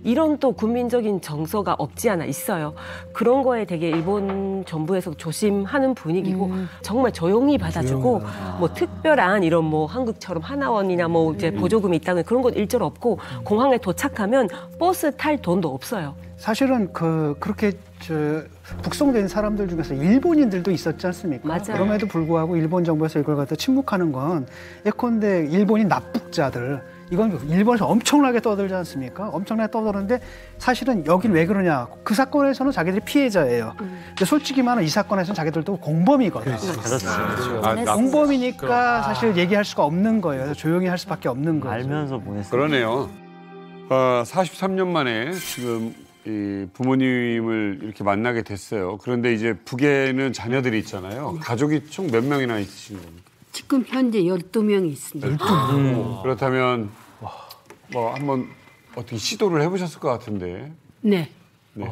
이런 또 국민적인 정서가 없지 않아 있어요. 그런 거에 되게 일본 정부에서 조심하는 분위기고 정말 조용히 받아주고 뭐 특별한 이런 뭐 한국처럼 하나원이나 뭐 이제 보조금이 있다는 그런 건 일절 없고 공항에 도착하면 버스 탈 돈도 없어요. 사실은 그렇게 북송된 사람들 중에서 일본인들도 있었지 않습니까? 맞아요. 그럼에도 불구하고 일본 정부에서 이걸 갖다 침묵하는 건 예컨대 일본인 납북자들 이건 일본에서 엄청나게 떠들지 않습니까? 엄청나게 떠드는데 사실은 여긴 왜 그러냐? 그 사건에서는 자기들이 피해자예요. 근데 솔직히 말하면 이 사건에서는 자기들도 공범이거든요. 그렇죠. 공범이니까 사실 얘기할 수가 없는 거예요. 그래서 조용히 할 수밖에 없는 거예요. 알면서 보냈어요. 그러네요. 43년 만에 지금 이 부모님을 이렇게 만나게 됐어요. 그런데 이제 북에는 자녀들이 있잖아요. 가족이 총 몇 명이나 있으신 겁니까? 지금 현재 12명이 있습니다. 그렇다면 뭐 한번 어떻게 시도를 해보셨을 것 같은데. 네. 네.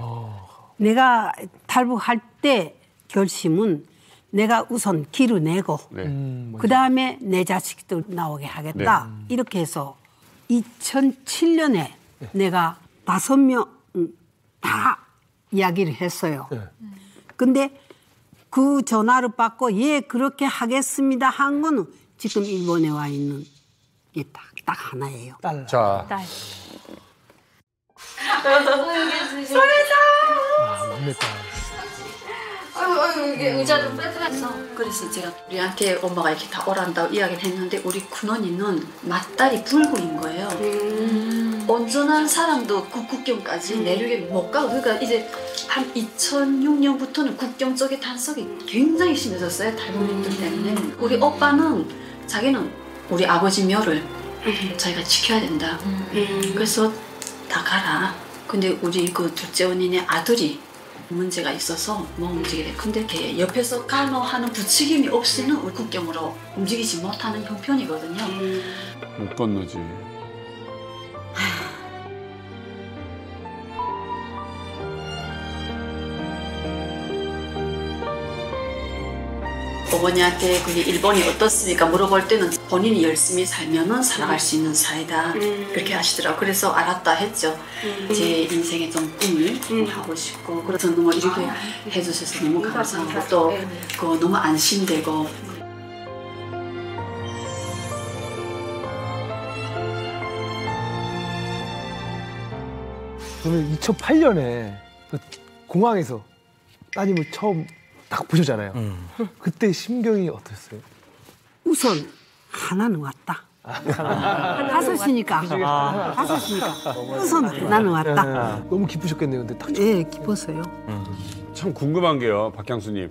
내가 탈북할 때 결심은 내가 우선 길을 내고 그다음에 내 자식들 나오게 하겠다. 이렇게 해서 2007년에 내가 5명 다 이야기를 했어요. 근데 그 전화를 받고 예 그렇게 하겠습니다 한 거는 지금 일본에 와 있는 게 딱 하나예요. 자. 아이고 이게 의자 좀 빼들었어. 그래서 제가 우리한테 엄마가 이렇게 다 오란다고 이야기를 했는데 우리 큰언니는 맞다리 불구인 거예요. 온전한 사람도 그 국경까지 내륙에 못 가고 그러니까 이제 한 2006년부터는 국경 쪽에 단속이 굉장히 심해졌어요. 탈북민들 때문에. 우리 오빠는 자기는 우리 아버지 묘를 자기가 지켜야 된다. 그래서 다 가라. 근데 우리 그 둘째 언니네 아들이 문제가 있어서 못 움직이래. 근데 걔 옆에서 간호하는 부추김이 없이는 우리 국경으로 움직이지 못하는 형편이거든요. 못 건너지. 어머니한테 그게 일본이 어떻습니까? 물어볼 때는 본인이 열심히 살면은 살아갈 수 있는 사회다. 그렇게 하시더라고요. 그래서 알았다 했죠. 제 인생의 좀 꿈을 하고 싶고 그래서 너무 이렇게 해주셔서 너무 감사하고 또 그거 너무 안심되고 저는 2008년에 그 공항에서 따님을 처음 딱 보셨잖아요. 그때 심경이 어땠어요? 우선 하나는 왔다. 다섯이니까. 우선 하나는 왔다. 너무 기쁘셨겠네요. 근데 딱 네, 기뻤어요. 참 궁금한 게요, 박향수님.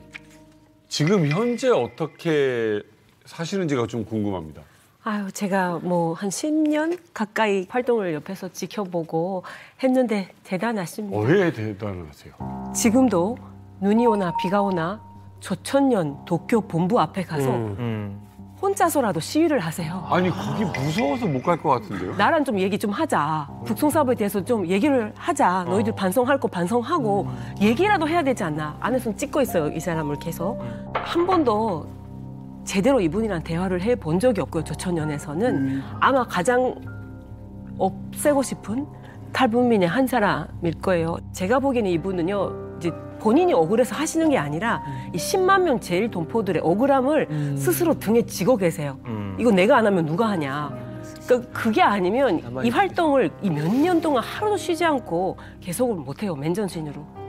지금 현재 어떻게 사시는지가 좀 궁금합니다. 아유, 제가 뭐 한 10년 가까이 활동을 옆에서 지켜보고 했는데 대단하십니다. 왜 대단하세요? 지금도 눈이 오나 비가 오나 조천년 도쿄 본부 앞에 가서 혼자서라도 시위를 하세요. 아니 거기 무서워서 못 갈 것 같은데요? 나랑 좀 얘기 좀 하자. 북송사업에 대해서 좀 얘기를 하자. 너희들 반성할 거 반성하고 얘기라도 해야 되지 않나. 안에서 찍고 있어요. 이 사람을 계속. 한 번도 제대로 이분이랑 대화를 해본 적이 없고요. 조천년에서는. 아마 가장 없애고 싶은 탈북민의 한 사람일 거예요. 제가 보기에는 이분은요. 이제 본인이 억울해서 하시는 게 아니라 이 10만 명 제일 동포들의 억울함을 스스로 등에 지고 계세요. 이거 내가 안 하면 누가 하냐. 그러니까 그게 아니면 이 활동을 이 몇 년 동안 하루도 쉬지 않고 계속을 못해요. 맨전신으로.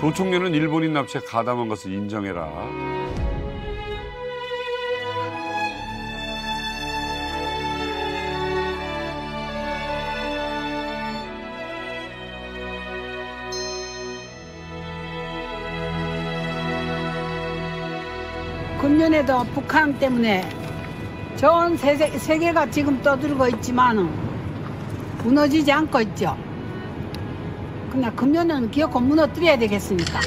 조총련은 일본인 납치에 가담한 것을 인정해라. 금년에도 북한 때문에 전 세계가 지금 떠들고 있지만 무너지지 않고 있죠. 그냥 금년은 기어코 무너뜨려야 되겠습니까?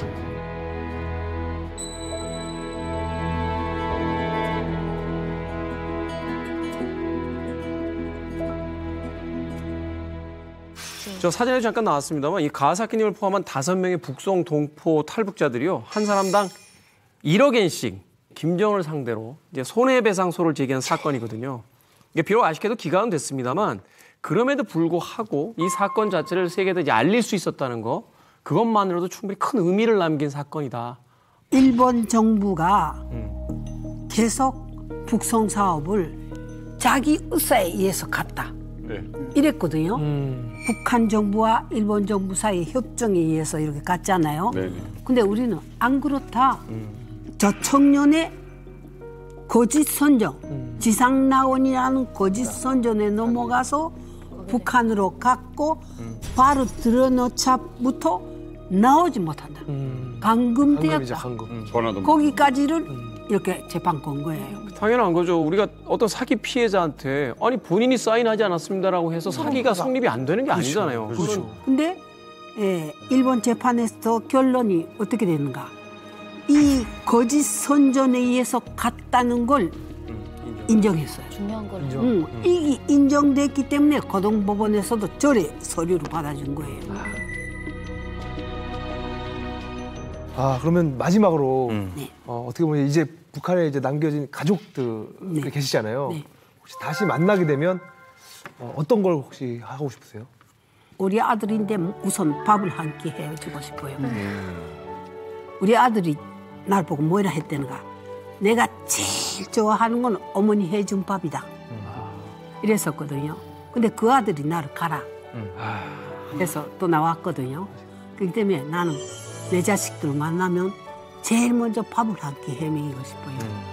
저 사진에 잠깐 나왔습니다만 이 가와사키님을 포함한 5명의 북송 동포 탈북자들이요 한 사람당 1억엔씩 김정을 상대로 이제 손해배상소를 제기한 사건이거든요. 이게 비록 아쉽게도 기각은 됐습니다만 그럼에도 불구하고 이 사건 자체를 세계에 이제 알릴 수 있었다는 거 그것만으로도 충분히 큰 의미를 남긴 사건이다. 일본 정부가 계속 북송 사업을 자기 의사에 의해서 갔다. 네. 이랬거든요. 북한 정부와 일본 정부 사이 협정에 의해서 이렇게 갔잖아요. 근데 우리는 안 그렇다. 저 청년의 거짓 선정, 지상낙원이라는 거짓 선전에 넘어가서 북한으로 갔고 바로 들어놓자부터 나오지 못한다. 감금되었다. 거기까지를 이렇게 재판 건 거예요. 당연한 거죠. 우리가 어떤 사기 피해자한테 아니 본인이 사인하지 않았습니다라고 해서 사기가 성립이 안 되는 게 아니잖아요. 그렇죠. 근데 일본 재판에서 결론이 어떻게 되는가? 이 거짓 선전에 의해서 갔다는 걸 인정했어요. 중요한 걸. 이게 인정됐기 때문에 고등법원에서도 절의 서류를 받아준 거예요. 그러면 마지막으로 어떻게 보면 이제 북한에 이제 남겨진 가족들이 계시잖아요. 혹시 다시 만나게 되면 어떤 걸 혹시 하고 싶으세요? 우리 아들인데 우선 밥을 한 끼 해주고 싶어요. 우리 아들이 날 보고 뭐라 했다는가. 내가 제일 좋아하는 건 어머니 해준 밥이다. 이랬었거든요. 근데 그 아들이 나를 가라. 그래서 또 나왔거든요. 그렇기 때문에 나는 내 자식들 만나면 제일 먼저 밥을 한 끼 해먹이고 싶어요.